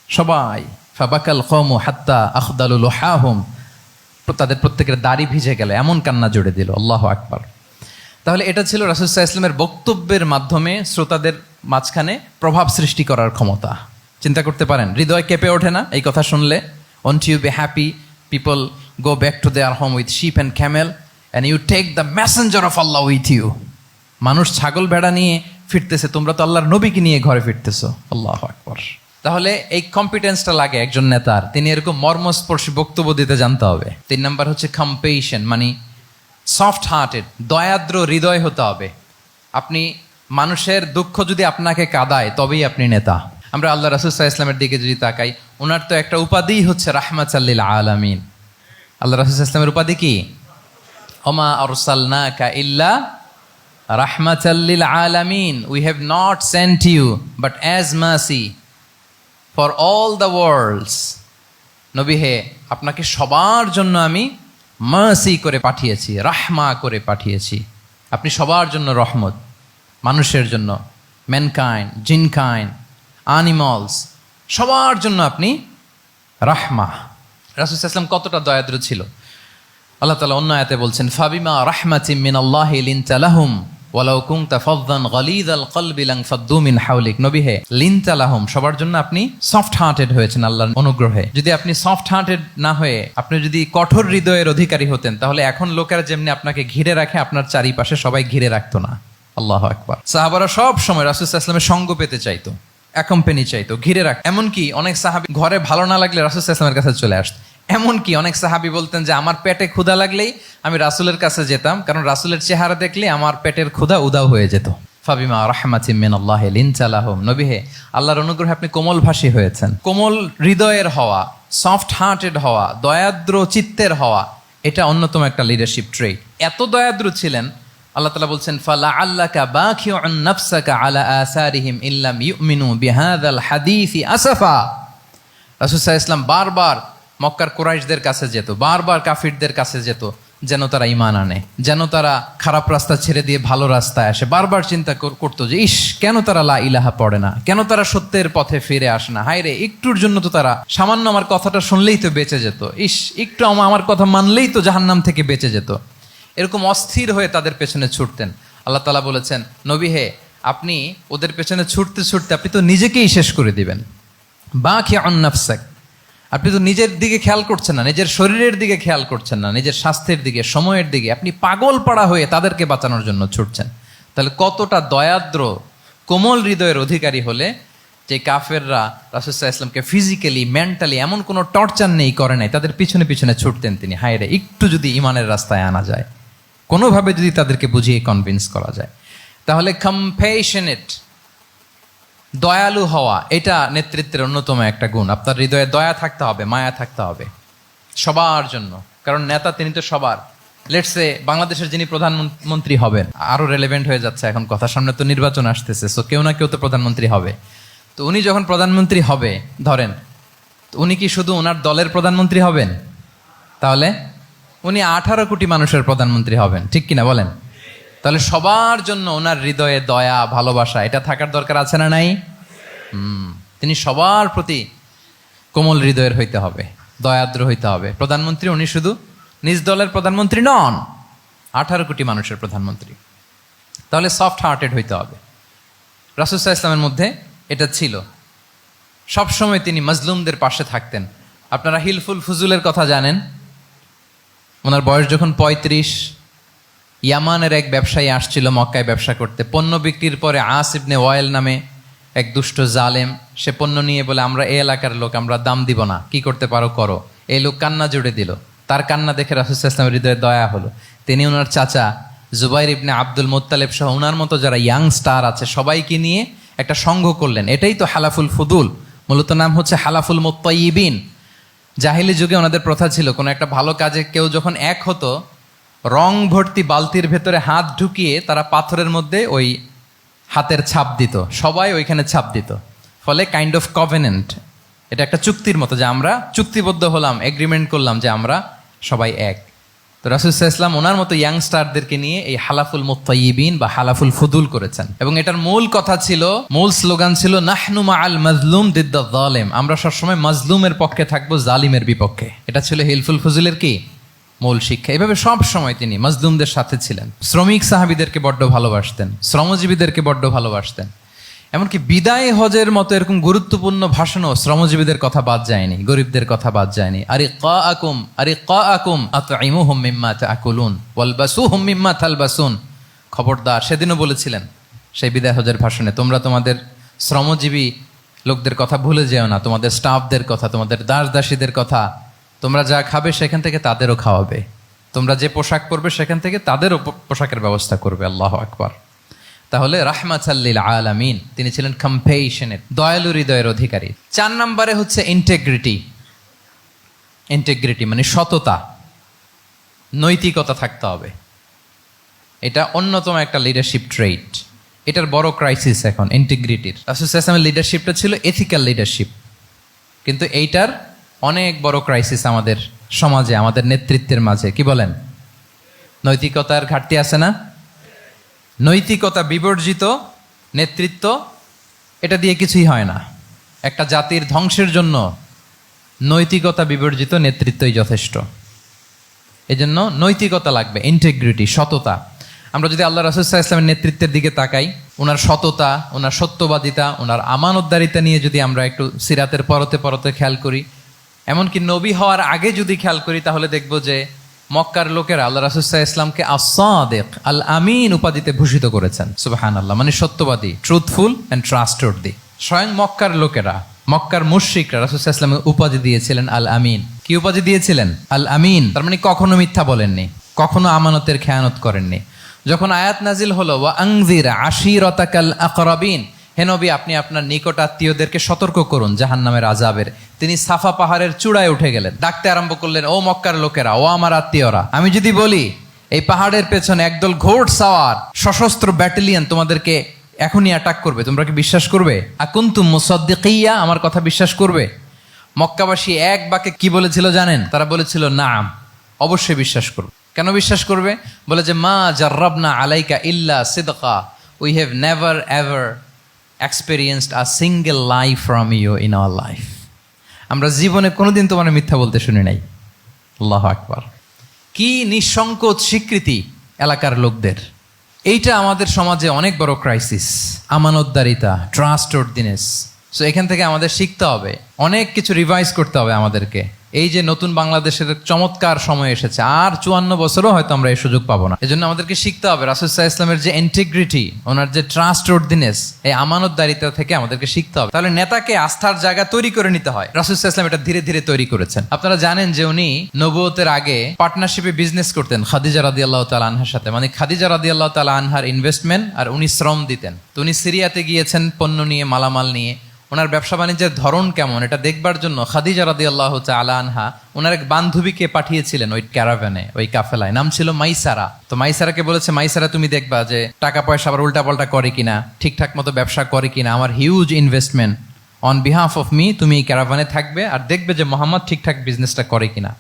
সবাই ফাবাকাল কওমু হাত্তা আখদালু লুহাহুম, তাদের প্রত্যেকের দাড়ি ভিজে গেল, এমন কান্না জুড়ে দিল। আল্লাহু আকবার। তাহলে এটা ছিল রাসূল সাল্লাল্লাহু আলাইহি ওয়াসাল্লামের বক্তব্যের মাধ্যমে শ্রোতাদের মাঝখানে প্রভাব সৃষ্টি করার ক্ষমতা। চিন্তা করতে পারেন, হৃদয় কেঁপে ওঠে না এই কথা শুনলে? Won't you be happy? People go back to their home with sheep and camel and you take the messenger of Allah with you. মানুষ ছাগল ভেড়া নিয়ে ফিরতেছে, তোমরা তো আল্লাহর নবীকে নিয়ে ঘরে ফিরতেছো। আল্লাহু আকবার। তাহলে এই কম্পিটেন্সটা লাগে একজন নেতার, তিনি এরকম মর্মস্পর্শী বক্তব্য দিতে জানতে হবে। 3 নাম্বার হচ্ছে কম্পেশন, মানে সফট হার্টেড, দয়াদ্র হৃদয় হতে হবে। আপনি মানুষের দুঃখ যদি আপনাকে কাঁদায় তবেই আপনি নেতা। আমরা আল্লাহ রাসূল সাল্লাল্লাহু আলাইহি ওয়াসাল্লামের দিকে যদি তাকাই, ওনার তো একটা উপাধিই হচ্ছে রাহমাতাল লিল আলামিন। আল্লাহ রাসূল সাল্লাল্লাহু আলাইহি ওয়াসাল্লামের উপাধি কি? ওমা আরসালনাকা ইল্লা রাহমাতাল লিল আলামিন, we have not sent you but as mercy for all the worlds. নবী হে, আপনাকে সবার জন্য আমি মার্সি করে পাঠিয়েছি, রাহমা করে পাঠিয়েছি। আপনি সবার জন্য রহমত, মানুষের জন্য, ম্যানকাইন্ড, জিনকাইন্ড, অ্যানিমালস, সবার জন্য আপনি রাহমা। রাসূল সাল্লাল্লাহু আলাইহি ওয়াসাল্লাম কতটা দয়াদ্র ছিল। আল্লাহ তাআলা অন্য আয়াতে বলছেন, ফাবিমা রাহমাতিম মিনাল্লাহি লিনতা লাহুম ওয়ালাউ কুনতা ফাযযান গালিযাল কলবি লানফাদ্দু মিন হাওলিক। নবী হে, লিনতা লাহুম, সবার জন্য আপনি সফট হার্টেড হয়েছেন আল্লাহর অনুগ্রহে। যদি আপনি সফট হার্টেড না হয়ে আপনি যদি কঠোর হৃদয়ের অধিকারী হতেন, তাহলে এখন লোকেরা যেমনি আপনাকে ঘিরে রাখে, আপনার চারিপাশে সবাই ঘিরে রাখতো না। আল্লাহু আকবার। সাহাবারা সব সময় রাসূল সাল্লাল্লাহু আলাইহি ওয়াসাল্লামের সঙ্গ পেতে চাইতো, অ্যাকম্পানি চাইতো, ঘিরে রাখ। এমনকি অনেক সাহাবী ঘরে ভালো না লাগলে রাসূল সাল্লাল্লাহু আলাইহি ওয়াসাল্লামের কাছে চলে আসতো। এমনকি অনেক সাহাবী বলতেন যে আমার পেটে ক্ষুধা লাগলেই আমি রাসূলের কাছে যেতাম, কারণ রাসূলের চেহারা দেখলে আমার পেটের ক্ষুধা উধাও হয়ে যেত। ফাবিমা রাহমাতিম মিনাল্লাহি লিনতা লাহুম। নবী হে, আল্লাহর অনুগ্রহে আপনি কোমলভাষী হয়েছেন। কোমল হৃদয়ের হওয়া, সফট হার্টেড হওয়া, দয়াদ্র চিত্তের হওয়া, এটা অন্যতম একটা লিডারশিপ ট্রেট। এত দয়াদ্র ছিলেন, আল্লাহ তাআলা বলছেন, ফালাআল্লাকা বাখিউন নাফসাকা আলা আসারিহিম ইল্লাম ইউমিনু বিহাযাল হাদীসি আসাফা। রাসূল সাল্লাল্লাহু আলাইহি ওয়াসাল্লাম বারবার মক্কার কুরাইশদের কাছে যেত, বারবার কাফিরদের কাছে যেত, যেন তারা ঈমান আনে, যেন তারা খারাপ রাস্তা ছেড়ে দিয়ে ভালো রাস্তায় আসে। বারবার চিন্তা করতো যে ইস, কেন তারা লা ইলাহা পড়ে না, কেন তারা সত্যের পথে ফিরে আসে না। হায় রে, একটুর জন্য তো তারা সামান্য আমার কথাটা শুনলেই তো বেঁচে যেত, ইস একটু আমার কথা মানলেই তো জাহান্নাম থেকে বেঁচে যেত। এরকম অস্থির হয়ে তাদের পেছনে ছুটতেন। আল্লাহ তাআলা বলেছেন, নবী হে, আপনি ওদের পেছনে ছুটতে ছুটতে আপনি তো নিজেকেই শেষ করে দিবেন। বাখিউন নাফসাক, আপনি তো নিজের দিকে খেয়াল করছেন না, নিজের শরীরের দিকে খেয়াল করছেন না, নিজের স্বাস্থ্যের দিকে, সময়ের দিকে, আপনি পাগল পাড়া হয়ে তাদেরকে বাঁচানোর জন্য ছুটছেন। তাহলে কতটা দয়াদ্র কোমল হৃদয়ের অধিকারী হলে যে কাফেররা রাসূল সাল্লাল্লাহু আলাইহি ওয়াসাল্লামকে ফিজিক্যালি, মেন্টালি এমন কোনো টর্চার নেই, করে নাই, তাদের পিছনে পিছনে ছুটতেন তিনি। হায় রে, একটু যদি ইমানের রাস্তায় আনা যায়, কোনোভাবে যদি তাদেরকে বুঝিয়ে কনভিন্স করা যায়, তাহলে কম্প্যাশনেট, দয়ালু হওয়া, এটা নেতৃত্বের অন্যতম একটা গুণ। আপনার হৃদয়ে দয়া থাকতে হবে, মায়া থাকতে হবে সবার জন্য, কারণ নেতা তিনি তো সবার। লেটসে বাংলাদেশের যিনি প্রধানমন্ত্রী হবেন, আরো রেলেভেন্ট হয়ে যাচ্ছে এখন কথা, সামনে তো নির্বাচন আসতেছে, সো কেউ না কেউ তো প্রধানমন্ত্রী হবে। তো উনি যখন প্রধানমন্ত্রী হবে ধরেন, উনি কি শুধু ওনার দলের প্রধানমন্ত্রী হবেন? তাহলে উনি 18 কোটি মানুষের প্রধানমন্ত্রী হবেন, ঠিক কিনা বলেন? তাহলে সবার জন্য ওনার হৃদয়ে দয়া, ভালোবাসা, এটা থাকার দরকার আছে না নাই? তিনি সবার প্রতি কোমল হৃদয়ের হইতে হবে, দয়াদ্র হইতে হবে। প্রধানমন্ত্রী উনি শুধু নিজ দলের প্রধানমন্ত্রী নন, 18 কোটি মানুষের প্রধানমন্ত্রী। তাহলে সফট হার্টেড হইতে হবে। রাসূল সাল্লাল্লাহু আলাইহি ওয়াসাল্লামের মধ্যে এটা ছিল। সবসময় তিনি মাজলুমদের পাশে থাকতেন। আপনারা হিলফুল ফুজুলের কথা জানেন। ওনার বয়স যখন 35, ইয়ামানের এক ব্যবসায়ী আসছিল মক্কায় ব্যবসা করতে। পণ্য বিক্রির পরে আস ইবনে ওয়াইল নামে এক দুষ্ট জালেম, সে পণ্য নিয়ে বলে আমরা এই এলাকার লোক, আমরা দাম দিব না, কি করতে পারো করো। এই লোক কান্না জুড়ে দিল। তার কান্না দেখে রাসূল সাল্লাল্লাহু আলাইহি ওয়াসাল্লামের হৃদয়ে দয়া হলো। তিনি ওনার চাচা জুবাইর ইবনে আব্দুল মুত্তালিব সহ ওনার মতো যারা ইয়াং স্টার আছে সবাইকে নিয়ে একটা সংঘ করলেন। এটাই তো হালাফুল ফুদুল, মূলত নাম হচ্ছে হালাফুল মুত্তাইয়িবিন। জাহিলি যুগে ওনাদের প্রথা ছিল, কোনো একটা ভালো কাজে কেউ যখন এক হতো, রং ভর্তি বালতির ভেতরে হাত ঢুকিয়ে তারা পাথরের মধ্যে ওই হাতের ছাপ দিত, সবাই ওইখানে ছাপ দিত। ফলে কাইন্ড অফ কভেনেন্ট, এটা একটা চুক্তির মতো যে আমরা চুক্তিবদ্ধ হলাম, এগ্রিমেন্ট করলাম যে আমরা সবাই এক। তো রাসূল সাল্লাল্লাহু আলাইহি ওয়াসাল্লাম ওনার মতো ইয়াংস্টারদেরকে নিয়ে এই হালাফুল মুত্তাইয়িবিন বা হালাফুল ফুদুল করেছেন। এবং এটার মূল কথা ছিল, মূল স্লোগান ছিল নাহনু মাআল মাজলুম দিদ্দা যালিম, আমরা সবসময় মাজলুমের পক্ষে থাকবো, জালিমের বিপক্ষে। এটা ছিল হিলফুল ফুজুলের কি মূল শিক্ষা। এভাবে সব সময় তিনি মাজলুমদের সাথে ছিলেন। শ্রমিক সাহাবীদেরকে বড্ড ভালোবাসতেন, শ্রমজীবীদেরকে বড্ড ভালোবাসতেন। এমনকি বিদায় হজের মতো এরকম গুরুত্বপূর্ণ ভাষণও শ্রমজীবীদের কথা বাদ যায়নি, গরিবদের কথা বাদ যায়নি। আরিকাআকুম আতঈমুহুম মিম্মা তাআকুলুন ওয়ালবাসুহুম মিম্মা তালবাসুন। খবরদার, সেদিনও বলেছিলেন সেই বিদায় হজের ভাষণে, তোমরা তোমাদের শ্রমজীবী লোকদের কথা ভুলে যেও না, তোমাদের স্টাফদের কথা, তোমাদের দাস দাসীদের কথা। তোমরা যা খাবে সেখান থেকে তাদেরও খাওয়াবে, তোমরা যে পোশাক পরবে সেখান থেকে তাদেরও পোশাকের ব্যবস্থা করবে। আল্লাহু আকবার। তাহলে রাহমাতাল লিল আলামিন, তিনি ছিলেন কম্পেশনের, দয়ালু হৃদয়ের অধিকারী। 4 নম্বরে হচ্ছে ইন্টেগ্রিটি। ইন্টেগ্রিটি মানে সততা, নৈতিকতা থাকতে হবে। এটা অন্যতম একটা লিডারশিপ ট্রেট। এটার বড় ক্রাইসিস এখন ইন্টিগ্রিটির। রাসূল সাল্লাল্লাহু আলাইহি ওয়াসাল্লামের লিডারশিপটা ছিল এথিক্যাল লিডারশিপ, কিন্তু এইটার অনেক বড় ক্রাইসিস আমাদের সমাজে, আমাদের নেতৃত্বের মাঝে। কি বলেন? নৈতিকতার ঘাটতি আছে না? নৈতিকতা বিবর্জিত নেতৃত্ব, এটা দিয়ে কিছুই হয় না। একটা জাতির ধ্বংসের জন্য নৈতিকতা বিবর্জিত নেতৃত্বই যথেষ্ট। এজন্য নৈতিকতা লাগবে, ইন্টিগ্রিটি, সততা। আমরা যদি আল্লাহ রাসূল সাল্লাল্লাহু আলাইহি ওয়াসাল্লামের নেতৃত্বের দিকে তাকাই, ওনার সততা, ওনার সত্যবাদিতা, ওনার আমানতদারিতা নিয়ে যদি আমরা একটু সিরাতের পরতে পরতে খেয়াল করি, এমনকি নবী হওয়ার আগে যদি খেয়াল করি, তাহলে দেখব যে মক্কার লোকেরা আল্লাহ রাসূল সাল্লাল্লাহু আলাইহি ওয়াসাল্লামকে আস-সাদিক, আল আমিন উপাধিতে ভূষিত করেছেন। সুবহানাল্লাহ, মানে সত্যবাদী, ট্রুথফুল এন্ড ট্রাস্টওয়ার্দি। স্বয়ং মক্কার লোকেরা, মক্কার মুশরিকরা রাসূল সাল্লাল্লাহু আলাইহি ওয়াসাল্লামকে উপাধি দিয়েছিলেন আল আমিন। কি উপাধি দিয়েছিলেন? আল আমিন। তার মানে কখনো মিথ্যা বলেননি, কখনো আমানতের খেয়ানত করেননি। যখন আয়াত নাজিল হলো ওয়া আনজির আশিরাতাকাল আকরাবিন, হে নবী আপনি আপনার নিকট আত্মীয়দেরকে সতর্ক করুন জাহান্নামের আযাবের, তিনি সাফা পাহাড়ের চূড়ায় উঠে গেলেন, ডাকতে আরম্ভ করলেন, ও মক্কার লোকেরা, ও আমার আত্মীয়রা, আমি যদি বলি এই পাহাড়ের পেছনে একদল ঘোড় সাওয়ার সশস্ত্র ব্যাটালিয়ন তোমাদেরকে এখনই অ্যাটাক করবে, তোমরা কি বিশ্বাস করবে? আকুনতুম মুসাদ্দিকিয়া, আমার কথা বিশ্বাস করবে? মক্কাবাসী এক বাক্যে কি বলেছিল জানেন? তারা বলেছিল নাম, অবশ্যই বিশ্বাস করবে। কেন বিশ্বাস করবে? বলে যে মা জাররাবনা আলাইকা ইল্লা সিদকা, we have never ever experienced a single lie from you in our life. আমরা জীবনে কোনোদিন তোমার মিথ্যা বলতে শুনি নাই। আল্লাহু আকবার। কি নিঃসংকোচ স্বীকৃতি এলাকার লোকদের। এইটা আমাদের সমাজে অনেক বড় ক্রাইসিস, আমানতদারিতা, ট্রাস্টওয়ার্দিনেস। সো এখান থেকে আমাদের শিখতে হবে, অনেক কিছু রিভাইজ করতে হবে আমাদেরকে। এই যে নতুন বাংলাদেশের চমৎকার সময় এসেছে, আর 54 বছরও হয়তো আমরা এই সুযোগ পাবো না। এজন্য আমাদেরকে শিখতে হবে রাসূল সাল্লাল্লাহু আলাইহি ওয়াসাল্লামের যে ইন্টিগ্রিটি, ওনার যে ট্রাস্টওয়ার্দিনেস, এই আমানতদারিতা থেকে আমাদেরকে শিখতে হবে। তাহলে নেতাকে আস্থার জায়গা তৈরি করে নিতে হয়। রাসূল সাল্লাল্লাহু আলাইহি ওয়াসাল্লাম এটা ধীরে ধীরে তৈরি করেছেন। আপনারা জানেন যে উনি নবুয়তের আগে পার্টনারশিপে বিজনেস করতেন খাদিজা রাদিয়াল্লাহু তাআলা আনহার সাথে, মানে খাদিজা রাদিয়াল্লাহু তাআলা আনহার ইনভেস্টমেন্ট আর উনি শ্রম দিতেন। তো উনি সিরিয়াতে গিয়েছেন পণ্য নিয়ে, মালামাল নিয়ে। ওনার ব্যবসা বাণিজ্যের ধরন কেমন এটা দেখবার জন্য খাদিজা রাদিয়াল্লাহু তাআলা আনহা ওনার এক বান্ধবীকে পাঠিয়েছিলেন ওই ক্যারাভ্যানে, ওই কাফেলায়। নাম ছিল মাইসারা। তো মাইসারাকে বলেছে, মাইসারা তুমি দেখবা যে টাকা পয়সা আবার উল্টাপাল্টা করে কিনা, ঠিকঠাক মতো ব্যবসা করে কিনা, আমার huge investment, on behalf of me তুমি এই ক্যারাভ্যানে থাকবে আর দেখবে যে মোহাম্মদ ঠিকঠাক বিজনেসটা করে কিনা।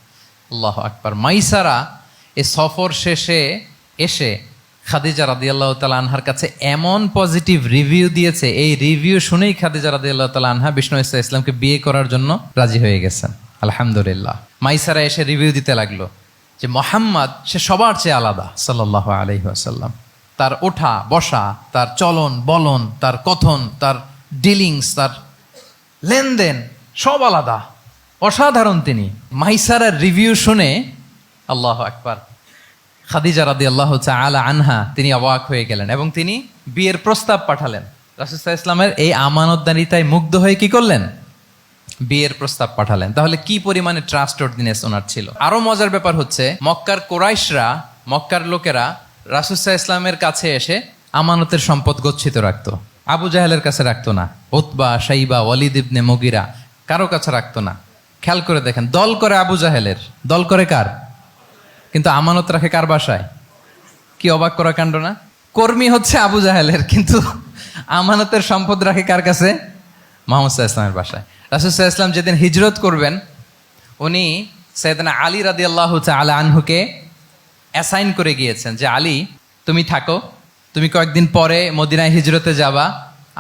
আল্লাহু আকবার। মাইসারা এই সফর শেষে এসে খাদিজা রাদিয়াল্লাহু তাআলা আনহার কাছে এমন পজিটিভ রিভিউ দিয়েছে, এই রিভিউ শুনেই খাদিজা রাদিয়াল্লাহু তাআলা আনহা বিষ্ণু ইসলামকে বিয়ে করার জন্য রাজি হয়ে গেছেন। আলহামদুলিল্লাহ। মাইসারা এসে রিভিউ দিতে লাগলো যে মোহাম্মদ সে সবার চেয়ে আলাদা সাল্লাল্লাহু আলাইহি ওয়াসাল্লাম। তার ওঠা বসা, তার চলন বলন, তার কথন, তার ডিলিংস, তার লেনদেন সব আলাদা, অসাধারণ তিনি। মাইসারার রিভিউ শুনে আল্লাহু আকবার, খাদিজা রাদিয়াল্লাহু তাআলা আনহা তিনি অবাক হয়ে গেলেন এবং তিনি বিয়ের প্রস্তাব পাঠালেন। রাসূল সাল্লাল্লাহু আলাইহি ওয়াসাল্লামের এই আমানতদারিতায় মুগ্ধ হয়ে কি করলেন? বিয়ের প্রস্তাব পাঠালেন। তাহলে কি পরিমাণে ট্রাস্টওয়ার্দিনেস ওনার ছিল। আরো মজার ব্যাপার হচ্ছে মক্কার কুরাইশরা, মক্কার লোকেরা রাসূল সাল্লাল্লাহু আলাইহি ওয়াসাল্লামের কাছে এসে আমানতের সম্পদ গচ্ছিত রাখতো। আবু জাহেলের কাছে রাখতো না, উতবা, শাইবা, ওয়ালিদ ইবনে মুগিরা কারো কাছে রাখতো না। খেয়াল করে দেখেন, দল করে আবু জাহেলের, দল করে কার? কিন্তু আমানত রাখে কার বাসায়? কি অবাক করা কাণ্ড না? কর্মী হচ্ছে আবু জাহেলের, কিন্তু আমানতের সম্পদ রাখে কার কাছে? মুহাম্মদ সাল্লাল্লাহু আলাইহি ওয়াসাল্লামের বাসায়। রাসূল সাল্লাল্লাহু আলাইহি ওয়াসাল্লাম যেদিন হিজরত করবেন, উনি সাইয়েদনা আলী রাদিয়াল্লাহু তাআলা আনহুকে অ্যাসাইন করে গিয়েছেন যে আলী তুমি থাকো, তুমি কয়েকদিন পরে মদিনায় হিজরতে যাবা,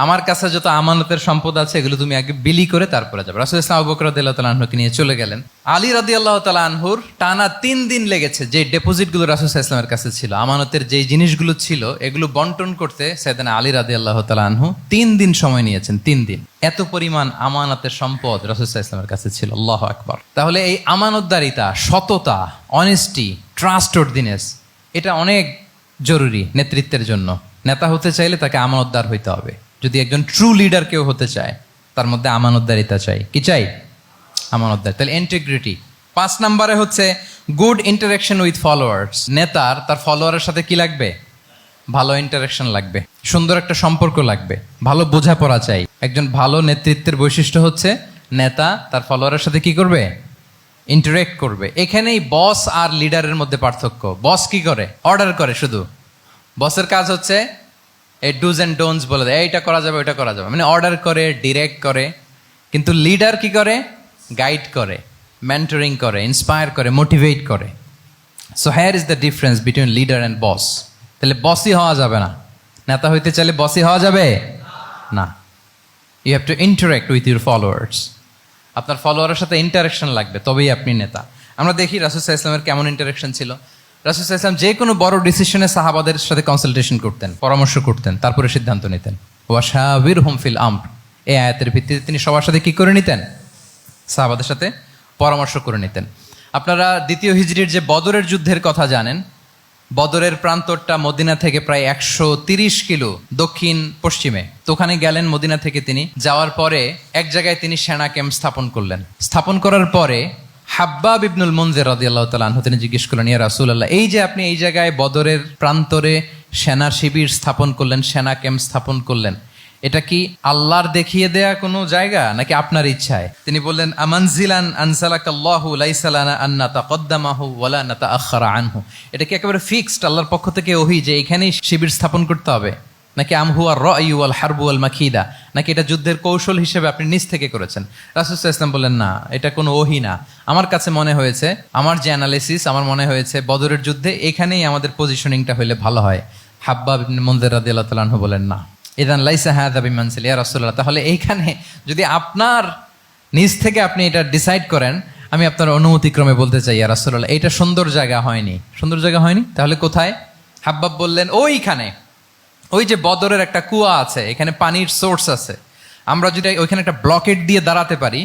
আমার কাছে যত আমানতের সম্পদ আছে এগুলো তুমি আগে বিলি করে তারপরে যাবে। রাসূল সাল্লাল্লাহু আবু বকর রাদিয়াল্লাহু তাআলা আনহুকে নিয়ে চলে গেলেন। আলী রাদিয়াল্লাহু তাআলা আনহুর টানা 3 দিন লেগেছে যে ডেপোজিটগুলো রাসূল সাল্লাল্লাহু আলাইহি ওয়াসাল্লামের কাছে ছিল, আমানতের যেই জিনিসগুলো ছিল এগুলো বন্টন করতে সাইয়েদনা আলী রাদিয়াল্লাহু তাআলা আনহু 3 দিন সময় নিয়েছেন। 3 দিন, এত পরিমাণ আমানতের সম্পদ রাসূল সাল্লাল্লাহু আলাইহি ওয়াসাল্লামের কাছে ছিল। আল্লাহু আকবার। তাহলে এই আমানতদারিতা, সততা, অনেস্টি, ট্রাস্টওয়ার্দিনেস এটা অনেক জরুরি নেতৃত্বের জন্য। নেতা হতে চাইলে তাকে আমানতদার হইতে হবে। যদি একজন ট্রু লিডার কেউ হতে চায় তার মধ্যে আমানতদারিতা চাই। কি চাই? আমানতদার। তাহলে ইন্টিগ্রিটি। 5 নম্বরে হচ্ছে গুড ইন্টারাকশন উইথ ফলোয়ার্স। নেতার তার ফলোয়ারের সাথে কি লাগবে? ভালো ইন্টারাকশন লাগবে, সুন্দর একটা সম্পর্ক লাগবে, ভালো বোঝাপড়া চাই। একজন ভালো নেতৃত্বের বৈশিষ্ট্য হচ্ছে নেতা তার ফলোয়ারের সাথে কি করবে? ইন্টারেক্ট করবে। এখানেই বস আর লিডারের মধ্যে পার্থক্য। বস কি করে? অর্ডার করে শুধু। বসের কাজ হচ্ছে এই ডুজ অ্যান্ড ডোন্টস বলে দেয়, এইটা করা যাবে ওইটা করা যাবে, মানে অর্ডার করে, ডিরেক্ট করে। কিন্তু লিডার কি করে? গাইড করে, মেন্টরিং করে, ইন্সপায়ার করে, মোটিভেট করে। So here is the difference between leader and boss. তাহলে বসই হওয়া যাবে না। নেতা হইতে চাইলে বসই হওয়া যাবে না। You have to interact with your followers. আপনার ফলোয়ারের সাথে ইন্টারাকশন লাগবে, তবেই আপনি নেতা। আমরা দেখি রাসূল সাল্লাল্লাহু আলাইহি ওয়াসাল্লামের কেমন ইন্টারাকশন ছিল। রাসূল সাল্লাল্লাহু আলাইহি ওয়াসাল্লাম যে কোনো বড় ডিসিশনে সাহাবাদের সাথে কনসালটেশন করতেন, পরামর্শ করতেন, তারপরে সিদ্ধান্ত নিতেন। ওয়াশাবিরহুম ফিল আমর, এই আয়াতের ভিত্তিতে তিনি সবার সাথে কি করে নিতেন? সাহাবাদের সাথে পরামর্শ করে নিতেন। আপনারা দ্বিতীয় হিজরির যে বদরের যুদ্ধের কথা জানেন, বদরের প্রান্তরটা মদিনা থেকে প্রায় 130 কিলো দক্ষিণ পশ্চিমে। তো ওখানে গেলেন মদিনা থেকে। তিনি যাওয়ার পরে এক জায়গায় তিনি সেনা ক্যাম্প স্থাপন করলেন। স্থাপন করার পরে হাব্বাব ইবনুল মুনজির রাদিয়াল্লাহু তাআলা আনহু তিনি জিজ্ঞেস করলেন, ইয়া রাসূলুল্লাহ, এই যে আপনি এই জায়গায় বদরের প্রান্তরে সেনা শিবির স্থাপন করলেন, সেনা ক্যাম্প স্থাপন করলেন, এটা কি আল্লাহর দেখিয়ে দেয়া কোনো জায়গা নাকি আপনার ইচ্ছায়? তিনি বললেন, আমানজিলান আনসালাকাল্লাহু লাইসা লানা আন নাতাকদ্দামাহু ওয়ালা নাতাআখারা আনহু। এটা কি একেবারে ফিক্সড আল্লাহর পক্ষ থেকে ওহী যে এখানেই শিবির স্থাপন করতে হবে, নাকি আমহুয়া রায়ু ওয়াল হারবু ওয়াল মাকিদা, নাকি এটা যুদ্ধের কৌশল হিসেবে আপনি নিজ থেকে করেছেন? রাসূল সাল্লাল্লাহু আলাইহি ওয়াসাল্লাম বললেন, না, এটা কোনো ওহী না। আমার কাছে মনে হয়েছে, আমার যে অ্যানালিসিস, আমার মনে হয়েছে বদরের যুদ্ধে এখানেই আমাদের পজিশনিংটা হইলে ভালো হয়। হাব্বাব ইবনে মুনজির রাদিয়াল্লাহু তাআলা আনহু বলেন, না, ইদান লাইসা হাযা বিমানসিল ইয়া রাসূলুল্লাহ, তাহলে এইখানে যদি আপনার নিজ থেকে আপনি এটা ডিসাইড করেন, আমি আপনার অনুমতিক্রমে বলতে চাই ইয়া রাসূলুল্লাহ, এটা সুন্দর জায়গা হয়নি। সুন্দর জায়গা হয়নি? তাহলে কোথায়? হাব্বাব বললেন, ওইখানে, ওই যে বদরের একটা কুয়া আছে, এখানে পানির সোর্স আছে। আমরা যদি ওইখানে একটা ব্লকেট দিয়ে দাঁড়াতে পারি,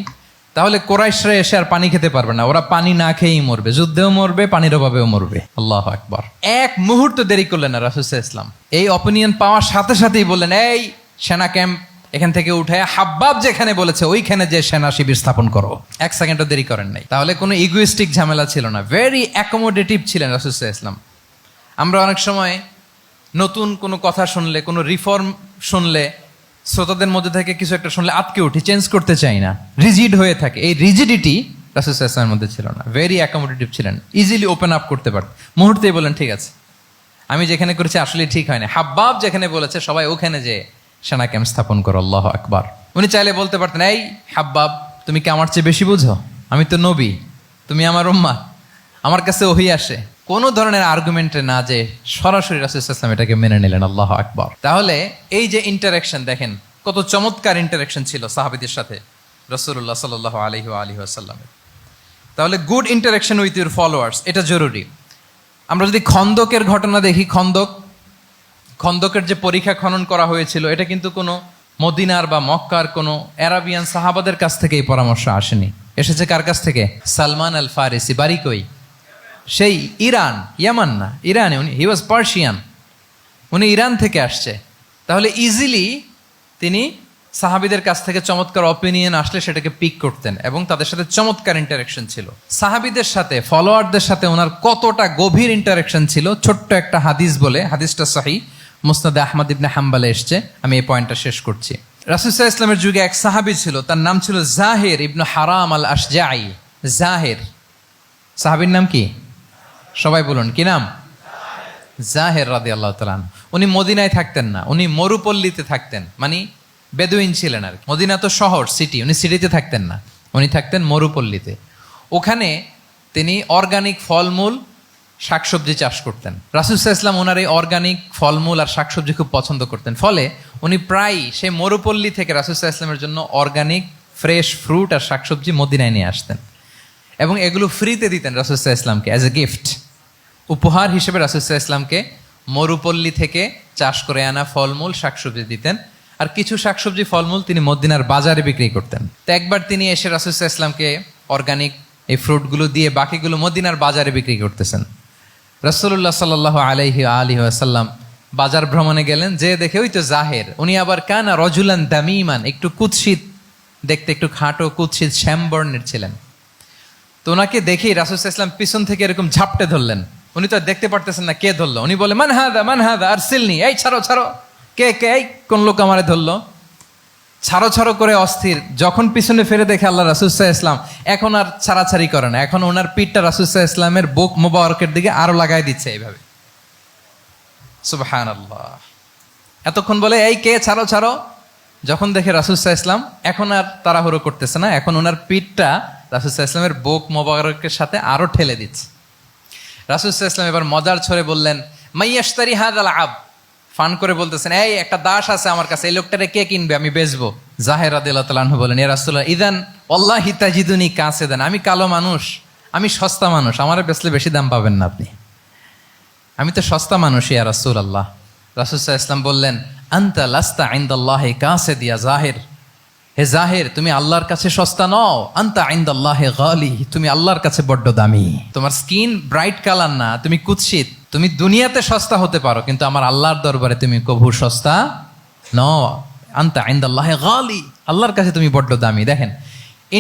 তাহলে কোরাইশরা এসে আর পানি খেতে পারবে না। ওরা পানি না খেয়েই মরবে, যুদ্ধেও মরবে, পানির অভাবেও মরবে। আল্লাহু আকবার। এক মুহূর্ত দেরি করলেন না রাসূল সাল্লাল্লাহু আলাইহি ওয়াসাল্লাম। এই অপিনিয়ন পাওয়ার সাথে সাথেই বললেন, এই সেনা ক্যাম্প এখান থেকে উঠে হাব্বাব যেখানে বলেছে ওইখানে যে সেনা শিবির স্থাপন করো। 1 সেকেন্ডও দেরি করেন নাই। তাহলে কোনো ইগোইস্টিক ঝামেলা ছিল না। ভেরি অ্যাকোমোডেটিভ ছিলেন রাসূল সাল্লাল্লাহু আলাইহি ওয়াসাল্লাম। আমরা অনেক সময় নতুন কোনো কথা শুনলে, কোনো রিফর্ম শুনলে, শ্রোতাদের মধ্যে থেকে কিছু একটা শুনলে আটকে উঠি, চেঞ্জ করতে চাই না, রিজিড হয়ে থাকে। এই রিজিডিটি রাসূল সাল্লাল্লাহু আলাইহি ওয়াসাল্লামের মধ্যে ছিল না। ভেরি অ্যাকোমোডেটিভ ছিলেন, ইজিলি ওপেন আপ করতে পারতেন। মুহূর্তেই বলেন, ঠিক আছে, আমি যেখানে করেছি আসলে ঠিক হয় না। হাব্বাব যেখানে বলেছে সবাই ওখানে যে সেনা ক্যাম্প স্থাপন করো। আল্লাহু আকবার। উনি চাইলে বলতে পারতেন, এই হাব্বাব, তুমি কি আমার চেয়ে বেশি বুঝো? আমি তো নবী, তুমি আমার উম্মাহ, আমার কাছে ওহী আসে। কোনো ধরনের আর্গুমেন্টে না যে সরাসরি রাসূল সাল্লাল্লাহু আলাইহি ওয়াসাল্লাম এটাকে মেনে নিলেন। আল্লাহু আকবার। তাহলে এই যে ইন্টারাকশন, দেখেন কত চমৎকার ইন্টারাকশন ছিল সাহাবীদের সাথে রাসূলুল্লাহ সাল্লাল্লাহু আলাইহি ওয়া আলিহি ওয়াসাল্লামের। তাহলে good interaction with your followers, এটা জরুরি। আমরা যদি খন্দকের ঘটনা দেখি, খন্দকের যে পরীক্ষা খনন করা হয়েছিল, এটা কিন্তু কোনো মদিনার বা মক্কার কোনো আরাবিয়ান সাহাবাদের কাছ থেকে এই পরামর্শ আসেনি। এসেছে কার কাছ থেকে? সালমান আল ফারিসি। বাড়ি কই? সেই ইরান, ইয়ামান না, ইরানে, উনি হি ওয়াজ পার্সিয়ান, উনি ইরান থেকে আসছে। তাহলে ইজিলি তিনি সাহাবিদের কাছ থেকে চমৎকার অপিনিয়ন আসলে সেটাকে পিক করতেন এবং তাদের সাথে চমৎকার ইন্টারাকশন ছিল। সাহাবিদের সাথে, ফলোয়ারদের সাথে ওনার কতটা গভীর ইন্টারাকশন ছিল, ছোট্ট একটা হাদিস বলে, হাদিসটা সহিহ মুসনাদে আহমদ ইবনে হাম্বালে এসছে, আমি এই পয়েন্টটা শেষ করছি। রাসূল সাল্লাল্লাহু আলাইহি ওয়াসাল্লামের যুগে এক সাহাবী ছিল, তার নাম ছিল জাহির ইবনে হারাম আল আশজাঈ। জাহির, সাহাবীর নাম কি? সবাই বলুন, কি নাম? জাহির রাদিয়াল্লাহু তাআলা আনহু। উনি মদিনায় থাকতেন না, উনি মরুপল্লীতে থাকতেন, মানে বেদুইন ছিলেন আর কি। মদিনা তো শহর, সিটি, উনি সিটিতে থাকতেন না, উনি থাকতেন মরুপল্লীতে। ওখানে তিনি অর্গানিক ফলমূল শাকসবজি চাষ করতেন। রাসূল সাল্লাল্লাহু আলাইহি ওয়াসাল্লাম ওনার এই অর্গানিক ফলমূল আর শাকসবজি খুব পছন্দ করতেন, ফলে উনি প্রায় সেই মরুপল্লী থেকে রাসূল সাল্লাল্লাহু আলাইহি ওয়াসাল্লামের জন্য অর্গানিক ফ্রেশ ফ্রুট আর শাকসবজি মদিনায় নিয়ে আসতেন এবং এগুলো ফ্রিতে দিতেন রাসূল সাল্লাল্লাহু আলাইহি ওয়াসাল্লামকে অ্যাজ এ গিফট। উপহার হিসেবে রাসূল সাল্লাল্লাহু আলাইহি ওয়াসাল্লামকে মরুপল্লী থেকে চাষ করে আনা ফলমূল শাকসবজি দিতেন, আর কিছু শাকসবজি ফলমূল তিনি মদিনার বাজারে বিক্রি করতেন। তো একবার তিনি এসে রাসূল সাল্লাল্লাহু আলাইহি ওয়াসাল্লামকে অর্গানিক এই ফ্রুটগুলো দিয়ে বাকিগুলো মদিনার বাজারে বিক্রি করতেছেন। রাসূলুল্লাহ সাল্লাল্লাহু আলাইহি ওয়াসাল্লাম বাজার ভ্রমণে গেলেন, যে দেখে ওই তো জাহের, উনি আবার কানা রজুলান দামিমান, একটু কুৎসিত দেখতে, একটু খাটো কুৎসিত শ্যামবর্ণের ছিলেন। তো ওনাকে দেখেই রাসূল সাল্লাল্লাহু আলাইহি ওয়াসাল্লাম পিছন থেকে এরকম ঝাপটে ধরলেন। উনি তো আর দেখতে পারতেছেন না কে ধরলো। উনি বলে, মান হাদা আরসিলনি, এই ছাড়ো ছাড়ো, কে কে, এই কোন লোক আমারে ধরলো, ছাড়ো ছাড়ো করে অস্থির। যখন পিছনে ফিরে দেখে আল্লাহ রাসূল সাল্লাল্লাহু আলাইহি ওয়াসাল্লাম, এখন আর ছাড়াছাড়ি করে না, এখন ওনার পিঠটা রাসূল সাল্লাল্লাহু আলাইহি ওয়াসাল্লামের বুক মোবারকের দিকে আরো লাগাই দিচ্ছে এইভাবে। সুবহানাল্লাহ। এতক্ষণ বলে এই কে, ছাড়ো ছাড়ো, যখন দেখে রাসূল সাল্লাল্লাহু আলাইহি ওয়াসাল্লাম এখন আর তাড়াহুড়ো করতেছে না, এখন ওনার পিঠটা রাসূল সাল্লাল্লাহু আলাইহি ওয়াসাল্লামের বুক মোবারকের সাথে আরো ঠেলে দিচ্ছে। রাসূল সাল্লাল্লাহু আলাইহি ওয়াসাল্লাম এবার মজার ছলে বললেন, মাইয়াশতারি হাযাল আব, ফান করে বলতেছেন, এই একটা দাস আছে আমার কাছে, এই লোকটারে কে কিনবে, আমি বেচবো। জাহির রাদিয়াল্লাহু তাআলা আনহু বলেন, ইয়া রাসূলুল্লাহ ইদান ওয়াল্লাহি তাজিদুনি কাসিদান, আমি কালো মানুষ, আমি সস্তা মানুষ, আমারে বেচলে বেশি দাম পাবেন না আপনি, আমি তো সস্তা মানুষ ইয়া রাসূলুল্লাহ। রাসূল সাল্লাল্লাহু আলাইহি ওয়াসাল্লাম বললেন, আনতা লাস্তা ইনদাল্লাহি কাসিদ ইয়া জাহির, হে জাহির তুমি আল্লাহর কাছে সস্তা নও, আনতা ইনদাল্লাহি গালি, তুমি আল্লাহর কাছে বড্ড দামি। তোমার স্কিন ব্রাইট কালার না, তুমি কুৎসিত, তুমি দুনিয়াতে সস্তা হতে পারো কিন্তু আমার আল্লাহর দরবারে তুমি কভু সস্তা নও। আনতা ইনদাল্লাহি গালি, আল্লাহর কাছে তুমি বড্ড দামি। দেখেন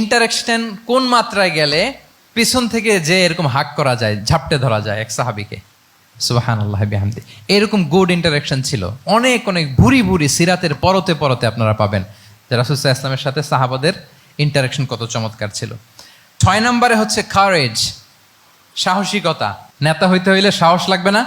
ইন্টারেকশন কোন মাত্রায় গেলে পিছন থেকে যে এরকম হাক করা যায়, ঝাপটে ধরা যায় এক সাহাবীকে। সুবহানাল্লাহ বিহামদি। এরকম গুড ইন্টারাকশন ছিল অনেক অনেক, ভুরি ভুরি সিরাতের পরতে পরতে আপনারা পাবেন যে রাসূল সাল্লাল্লাহু আলাইহি ওয়াসাল্লামের সাথে সাহাবাদের ইন্টারাকশন কত চমৎকার ছিল। 6 নম্বরে হচ্ছে কারেজ, সাহসিকতা। নেতা হইতে হইলে সাহস লাগবে না?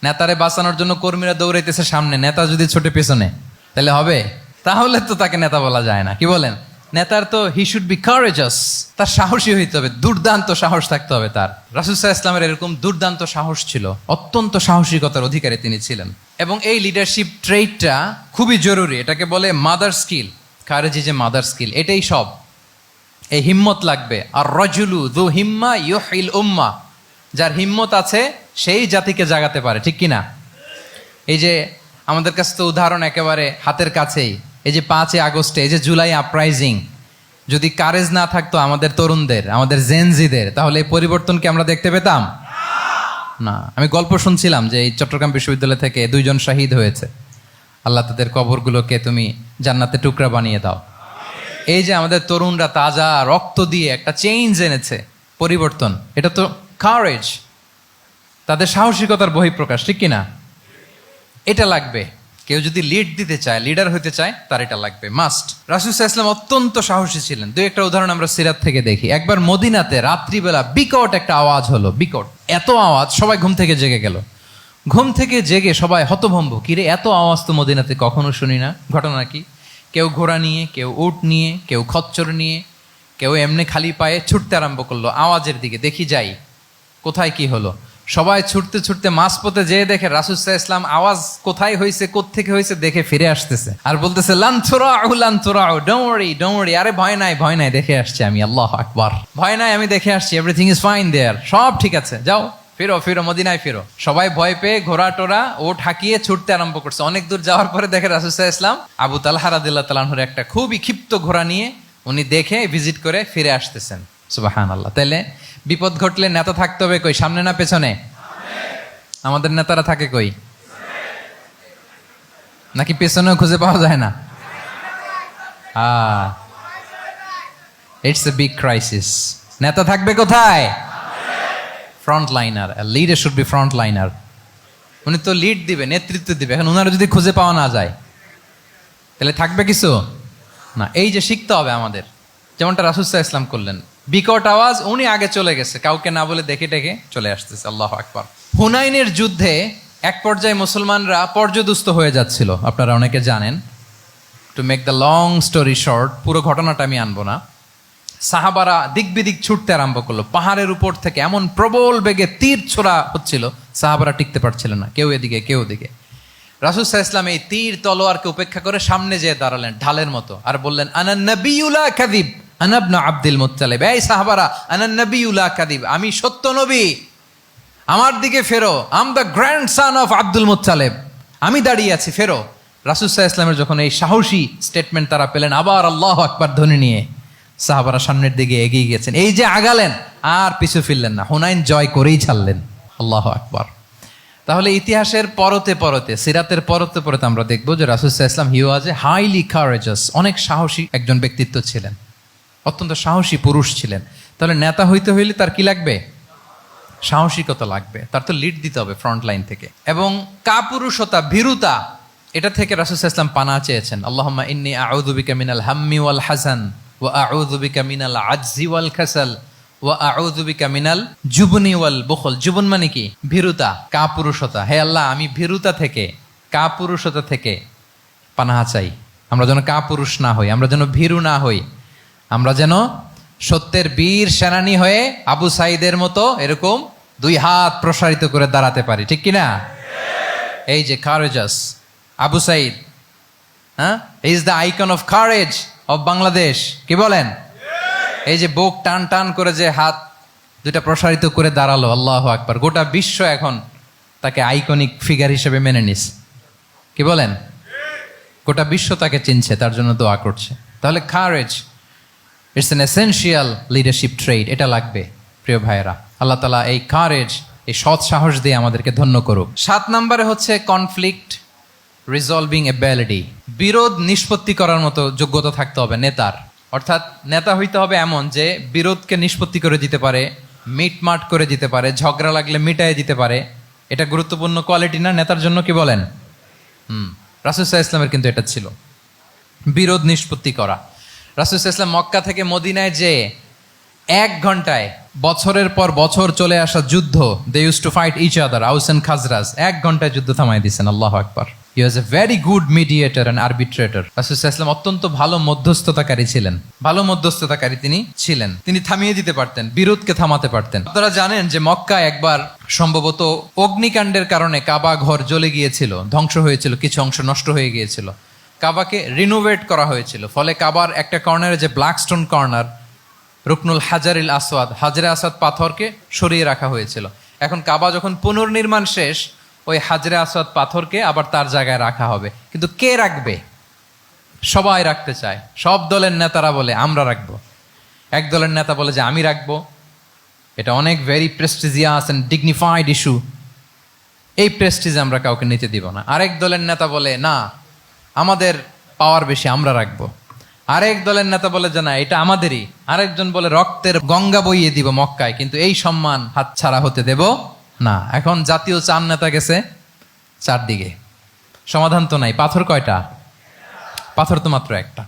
নেতারে বাঁচানোর জন্য কর্মীরা দৌড়াইতেছে সামনে, নেতা যদি ছোটে পেছনে, তাহলে হবে? তাহলে তো তাকে নেতা বলা যায় না, কি বলেন? নেতার তো হি শুড বি কারেজাস, তার সাহসী হইতে হবে, দুর্দান্ত সাহস থাকতে হবে তার। রাসূল সাল্লাল্লাহু আলাইহি ওয়াসাল্লামের এরকম দুর্দান্ত সাহস ছিল, অত্যন্ত সাহসিকতার অধিকারী তিনি ছিলেন। এবং এই লিডারশিপ ট্রেইটটা খুবই জরুরি, এটাকে বলে মাদার স্কিল। কারেজি যে মাদার স্কিল, এটাই সব। এই হিম্মত লাগবে। আর রাজুলু যু হিম্মা ইউহিল উম্মাহ, যার হিম্মত আছে সেই জাতিকে জাগাতে পারে, ঠিক কিনা? এই যে আমাদের কাছে তো উদাহরণ একেবারে হাতের কাছেই, এই যে 5 আগস্টে, এই যে জুলাই আপরাইজিং, যদি কারেজ না থাকতো আমাদের তরুণদের, আমাদের জেনজিদের, তাহলে এই পরিবর্তন কি আমরা দেখতে পেতাম? না। আমি গল্প শুনছিলাম যে এই চট্টগ্রাম বিশ্ববিদ্যালয় থেকে 2 জন শহীদ হয়েছে, আল্লাহ তাদের কবরগুলোকে তুমি জান্নাতে টুকরা বানিয়ে দাও। এই যে আমাদের তরুণরা তাজা রক্ত দিয়ে একটা চেঞ্জ এনেছে, পরিবর্তন, এটা তো কারেজ, তাদের সাহসিকতার বহিঃপ্রকাশ, ঠিক কিনা? এটা লাগবে। কেউ যদি লিড দিতে চায়, লিডার হতে চায়, তার এটা লাগবে, মাস্ট। রাসূল সাল্লাল্লাহু আলাইহি ওয়াসাল্লাম অত্যন্ত সাহসী ছিলেন। 2-1টা উদাহরণ আমরা সিরাত থেকে দেখি। একবার মদিনাতে রাত্রিবেলা বিকট একটা আওয়াজ হলো, বিকট এত আওয়াজ, সবাই ঘুম থেকে জেগে গেল। ঘুম থেকে জেগে সবাই হতভম্ব, কিরে এত আওয়াজ তো মদিনাতে কখনো শুনি না। ঘটনা কি? কেউ ঘোড়া নিয়ে, কেউ উট নিয়ে, কেউ খচ্চর নিয়ে, কেউ এমনি খালি পায়ে ছুটতে আরম্ভ করলো আওয়াজের দিকে, দেখি যাই কোথায় কি হলো। সবাই ছুটতে ছুটতে মাঝপথে যেয়ে দেখে রাসূল সাল্লাল্লাহু আলাইহি ওয়াসাল্লাম আওয়াজ কোথায় হয়েছে, কোত্থেকে হয়েছে দেখে ফিরে আসতেছে আর বলতেছে, লান তুরাউ, ডোন্ট ওয়ারি, আরে ভয় নাই ভয় নাই, দেখে আসছি আমি, আল্লাহু আকবার, ভয় নাই, আমি দেখে আসছি, এভরিথিং ইজ ফাইন দেয়ার, সব ঠিক আছে, যাও ফিরো ফিরো মদিনায় ফিরো। সবাই ভয় পেয়ে ঘোড়া টোরা ওট হাঁকিয়ে ছুটতে আরম্ভ করছে। অনেক দূর যাওয়ার পরে দেখে রাসূল সাল্লাল্লাহু আলাইহি ওয়াসাল্লাম আবু তালহা রাদিয়াল্লাহু তাআলা আনহুর একটা খুবই ক্ষিপ্ত ঘোড়া নিয়ে উনি দেখে ভিজিট করে ফিরে আসতেছেন। সুবহানাল্লাহ। তাইলে বিপদ ঘটলে নেতা থাকতে হবে কই, সামনে না পেছনে? আমাদের নেতারা থাকে কই? নাকি পেছনেও খুঁজে পাওয়া যায় না? It's a big crisis. নেতা থাকবে কোথায়? Front liner. Leader should be front liner. উনি তো লিড দিবে, নেতৃত্ব দিবে। এখন ওনারা যদি খুঁজে পাওয়া না যায় তাহলে থাকবে কিছু না। এই যে শিখতে হবে আমাদের, যেমনটা রাসূল সাল্লাল্লাহু আলাইহি ওয়াসাল্লাম করলেন। বিকট আওয়াজ, উনি আগে চলে গেছে, কাউকে না বলে দেখে ডেকে চলে আসতেছে। আল্লাহু আকবার। হুনাইনের যুদ্ধে এক পর্যায়ে মুসলমানরা পর্যদুস্ত হয়ে যাচ্ছিল, আপনারা অনেকে জানেন। To make the long story short, পুরো ঘটনাটা আমি আনবো না। সাহাবারা দিক বিদিক ছুটতে আরম্ভ করলো। পাহাড়ের উপর থেকে এমন প্রবল বেগে তীর ছোড়া হচ্ছিল, সাহাবারা টিকতে পারছিলেন না, কেউ এদিকে কেউ ওদিকে। রাসূল সাল্লাল্লাহু আলাইহি ওয়াসাল্লাম এই তীর তলোয়ারকে উপেক্ষা করে সামনে যেয়ে দাঁড়ালেন ঢালের মতো, আর বললেন, আনা নবিয়্যু লা কাযিব আনা ইবনু আব্দুল মুত্তালিব। এই সাহাবারা, আনা নবিয়্যু লা কাযিব, আমি সত্য নবী, আমার দিকে ফেরো। I'm the grandson of Abdul Muttalib, আমি দাঁড়িয়ে আছি, ফেরো। রাসূল সাল্লাল্লাহু আলাইহি ওয়াসাল্লামের যখন এই সাহসী স্টেটমেন্ট তারা পেলেন, আবার আল্লাহু আকবার ধ্বনি নিয়ে সাহাবারা সামনের দিকে এগিয়ে গেছেন। এই যে আগালেন, আর পিছু ফিরলেন না, হুনাইন জয় করেই ছাড়লেন। আল্লাহু আকবার। তাহলে ইতিহাসের পরতে পরতে, সিরাতের পরতে পরতে আমরা দেখবো যে রাসূল সাল্লাল্লাহু আলাইহি ওয়াসাল্লাম হি ওয়াজ এ হাইলি কারেজাস, অনেক সাহসী একজন ব্যক্তিত্ব ছিলেন, অত্যন্ত সাহসী পুরুষ ছিলেন। তাহলে নেতা হইতে হইলে তার কি লাগবে? সাহসিকতা লাগবে, তার তো লিড দিতে হবে ফ্রন্ট লাইন থেকে। এবং কাপুরুষতা, ভীরুতা, এটা থেকে রাসূল সাল্লাল্লাহু আলাইহি ওয়াসাল্লাম পানা চেয়েছেন। আল্লাহুম্মা ইন্নী আউযু বিকা মিনাল হাম্মি ওয়াল হাযান ওয়া আউযু বিকা মিনাল আজজি ওয়াল কাসাল ওয়া আউযু বিকা মিনাল জুবনি ওয়াল বুখল। জুবন মানে কি? ভীরুতা, কাপুরুষতা। হে আল্লাহ, আমি ভীরুতা থেকে, কাপুরুষতা থেকে পানাহা চাই। আমরা যেন কাপুরুষ না হই, আমরা যেন ভীরু না হই, আমরা যেন সত্যের বীর সেনানী হয়ে আবু সাঈদের মতো এরকম দুই হাত প্রসারিত করে দাঁড়াতে পারি, ঠিক কিনা? এই যে কারেজাস আবু সাঈদ, হ্যাঁ, is the icon of courage of Bangladesh. কি বলেন? এই যে বুক টান টান করে যে হাত দুইটা প্রসারিত করে দাঁড়ালো, আল্লাহু আকবার। গোটা বিশ্ব এখন তাকে আইকনিক ফিগার হিসেবে মেনে নিস। কি বলেন? গোটা বিশ্ব তাকে চিনছে, তার জন্য দোয়া করছে। তাহলে courage, it's an essential leadership trade, এটা লাগবে প্রিয় ভাইয়েরা। আল্লাহ তাআলা এই কারেজ, এই সৎ সাহস দিয়ে আমাদেরকে ধন্য করুক। 7 নম্বরে হচ্ছে কনফ্লিক্ট রিজলভিং এবিলিটি, বিরোধ নিষ্পত্তি করার মতো যোগ্যতা থাকতে হবে নেতার। অর্থাৎ নেতা হইতে হবে এমন যে বিরোধকে নিষ্পত্তি করে দিতে পারে, মিটমাট করে দিতে পারে, ঝগড়া লাগলে মিটায় দিতে পারে। এটা গুরুত্বপূর্ণ কোয়ালিটি না নেতার জন্য? কি বলেন? রাসূল সাল্লাল্লাহু আলাইহি ওয়াসাল্লামের কিন্তু এটা ছিল, বিরোধ নিষ্পত্তি করা। রাসূল সাল্লাল্লাহু আলাইহি ওয়াসাল্লাম মক্কা থেকে মদিনায় যে 1 ঘন্টায় বছরের পর বছর চলে আসা যুদ্ধ, they use to fight each other, Aus and Khazraj, 1 ঘন্টায় যুদ্ধ থামাই দিয়েছেন। আল্লাহু আকবার। He was a very good mediator and arbitrator. রাসূল সাল্লাল্লাহু আলাইহি ওয়াসাল্লাম অত্যন্ত ভালো মধ্যস্থতাকারী ছিলেন, ভালো মধ্যস্থতাকারী তিনি ছিলেন। তিনি থামিয়ে দিতে পারতেন, বিরোধকে থামাতে পারতেন। আপনারা জানেন যে মক্কায় একবার সম্ভবত অগ্নিকাণ্ডের কারণে কাবা ঘর জ্বলে গিয়েছিল, ধ্বংস হয়েছিল, কিছু অংশ নষ্ট হয়ে গিয়েছিল। কাবাকে রিনোভেট করা হয়েছিল, ফলে কাবার একটা কর্নারে যে ব্ল্যাক স্টোন কর্নার, রুকনুল হাজারিল আসওয়াদ, হাজরে আসওয়াদ পাথরকে সরিয়ে রাখা হয়েছিল। এখন কাবা যখন পুনর্নির্মাণ শেষ, ওই হাজরে আসওয়াদ পাথরকে আবার তার জায়গায় রাখা হবে। কিন্তু কে রাখবে? সবাই রাখতে চায়, সব দলের নেতারা বলে আমরা রাখবো। এক দলের নেতা বলে যে আমি রাখবো, এটা অনেক very prestigious and dignified issue, এই প্রেস্টিজ আমরা কাউকে নিতে দিব না। আরেক দলের নেতা বলে না, আমাদের পাওয়ার বেশি, আমরা রাখবো। আরেক দলের নেতা বলে যে না, এটা আমাদেরই। আরেকজন বলে রক্তের গঙ্গা বইয়ে দিব মক্কায়, কিন্তু এই সম্মান হাতছাড়া হতে দেব না। এখন জাতীয় 4 নেতা গেছে 4 দিকে, সমাধান তো নাই। পাথর কয়টা? পাথর তো মাত্র একটা।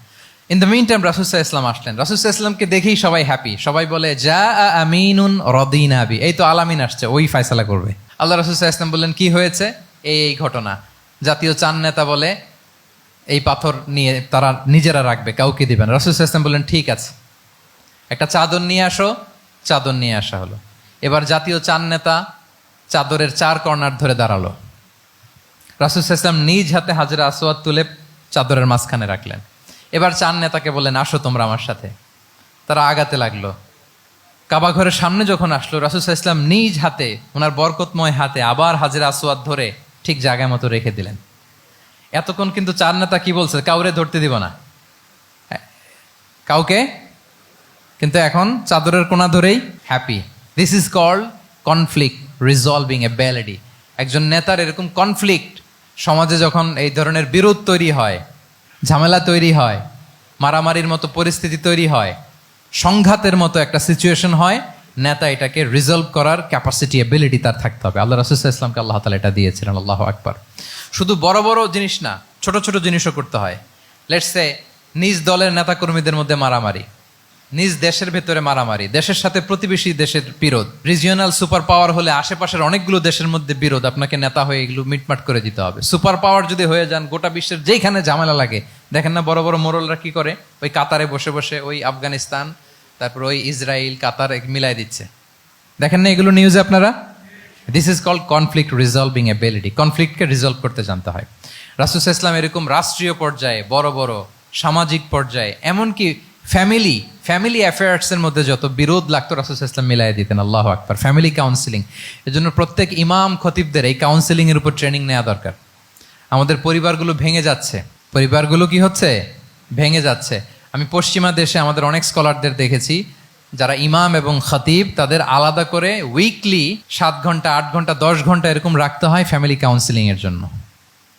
ইন দ্য মিন টাইম রাসূল সাল্লাল্লাহু আলাইহি ওয়াসাল্লাম আসলেন। রাসূল সাল্লাল্লাহু আলাইহি ওয়াসাল্লামকে দেখেই সবাই হ্যাপি, সবাই বলে যা আমিনুন রাদিনা বি, এই তো আলামিন আসছে, ওই ফয়সালা করবে। আল্লাহ রাসূল সাল্লাল্লাহু আলাইহি ওয়াসাল্লাম বললেন কি হয়েছে? এই ঘটনা। জাতীয় 4 নেতা বলে এই পাথর নিয়ে তারা নিজেরা রাখবে, কাউকে দিবেন। রাসূল সাল্লাল্লাহু আলাইহি ওয়াসাল্লাম বললেন ঠিক আছে, একটা চাদর নিয়ে আসো। চাদর নিয়ে আসা হলো। এবার জাতীয় 4 নেতা চাদরের 4 কর্নার ধরে দাঁড়ালো। রাসূল সাল্লাল্লাহু আলাইহি ওয়াসাল্লাম নিজ হাতে হাজরে আসওয়াদ তুলে চাদরের মাঝখানে রাখলেন। এবার 4 নেতাকে বললেন আসো তোমরা আমার সাথে। তারা আগাতে লাগলো। কাবা ঘরের সামনে যখন আসলো, রাসূল সাল্লাল্লাহু আলাইহি ওয়াসাল্লাম নিজ হাতে, ওনার বরকতময় হাতে আবার হাজরে আসওয়াদ ধরে ঠিক জায়গায় মতো রেখে দিলেন। এতক্ষণ কিন্তু 4 নেতা কি বলছে? কাউরে ধরতে দিব না, কাউকে কিন্তু এখন চাদরের কোনা ধরেই happy. This is called conflict resolving ability. একজন নেতার এরকম কনফ্লিক্ট, সমাজে যখন এই ধরনের বিরোধ তৈরি হয়, ঝামেলা তৈরি হয়, মারামারির মতো পরিস্থিতি তৈরি হয়, সংঘাতের মতো একটা সিচুয়েশন হয়, নেতা এটাকে রিজলভ করার ক্যাপাসিটি এবিলিটি তার থাকতে হবে। আল্লাহ রাসূল সাল্লাল্লাহু আলাইহি ওয়াসাল্লামকে আল্লাহ তাআলা এটা দিয়েছিলেন। আল্লাহু আকবার। শুধু বড় বড় জিনিস না, ছোট ছোট জিনিসও করতে হয়। লেটস সে নিজ দলের নেতা কর্মীদের মধ্যে মারামারি, নিজ দেশের ভেতরে মারামারি, দেশের সাথে প্রতিবেশী দেশের বিরোধ, রিজিওনাল সুপার পাওয়ার হলে আশেপাশের অনেকগুলো দেশের মধ্যে বিরোধ, আপনাকে নেতা হয়ে এগুলো মিটমাট করে দিতে হবে। সুপার পাওয়ার যদি হয়ে যান, গোটা বিশ্বের যেখানে ঝামেলা লাগে, দেখেন না বড় বড় মোরলরা কি করে, ওই কাতারে বসে বসে ওই আফগানিস্তান, তারপর ওই ইসরায়েল, কাতার মিলাই দিচ্ছে, দেখেন না এগুলো নিউজে আপনারা। This is called conflict resolving ability. কনফ্লিক্টকে রিজলভ করতে জানতে হয়। রাসূল সাল্লাল্লাহু আলাইহি ওয়াসাল্লাম এরকম রাষ্ট্রীয় পর্যায়ে, বড় বড় সামাজিক পর্যায়ে, এমনকি ফ্যামিলি অ্যাফেয়ার্সের মধ্যে যত বিরোধ লাগতো রাসূল সাল্লাল্লাহু আলাইহি ওয়াসাল্লাম মিলাই দিতেন। আল্লাহু আকবার। ফ্যামিলি কাউন্সিলিং, এজন্য প্রত্যেক ইমাম খতিবদের এই কাউন্সিলিং এর উপর ট্রেনিং নেওয়া দরকার। আমাদের পরিবারগুলো ভেঙে যাচ্ছে, পরিবারগুলো কি হচ্ছে, ভেঙে যাচ্ছে। আমি পশ্চিমা দেশে আমাদের অনেক স্কলারদের দেখেছি যারা ইমাম এবং খতিব, তাদের আলাদা করে উইকলি 7 ঘন্টা 8 ঘন্টা 10 ঘন্টা এরকম রাখতে হয় ফ্যামিলি কাউন্সিলিং এর জন্য।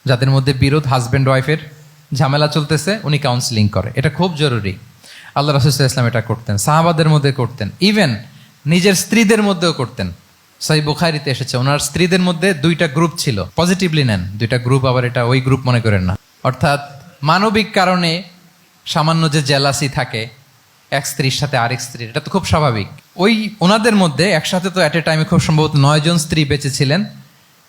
যাদের মধ্যে বিরোধ, হাজব্যান্ড ওয়াইফের ঝামেলা চলতেছে, উনি কাউন্সিলিং করে। এটা খুব জরুরি। আল্লাহ রাসূল সাল্লাল্লাহু আলাইহি ওয়াসাল্লাম এটা করতেন, সাহাবাদের মধ্যে করতেন, ইভেন নিজের স্ত্রীদের মধ্যেও করতেন। সহিহ বুখারীতে এসেছে ওনার স্ত্রীদের মধ্যে 2টা গ্রুপ ছিল। পজিটিভলি নেন, 2টা গ্রুপ, আবার এটা ওই গ্রুপ মনে করেন না। অর্থাৎ মানবিক কারণে সামান্য যে জেলাসি থাকে এক স্ত্রীর সাথে আরেক স্ত্রীর, এটা তো খুব স্বাভাবিক। ওই ওনাদের মধ্যে একসাথে তো অ্যাট এ টাইমে খুব সম্ভবত 9 জন স্ত্রী বেঁচে ছিলেন।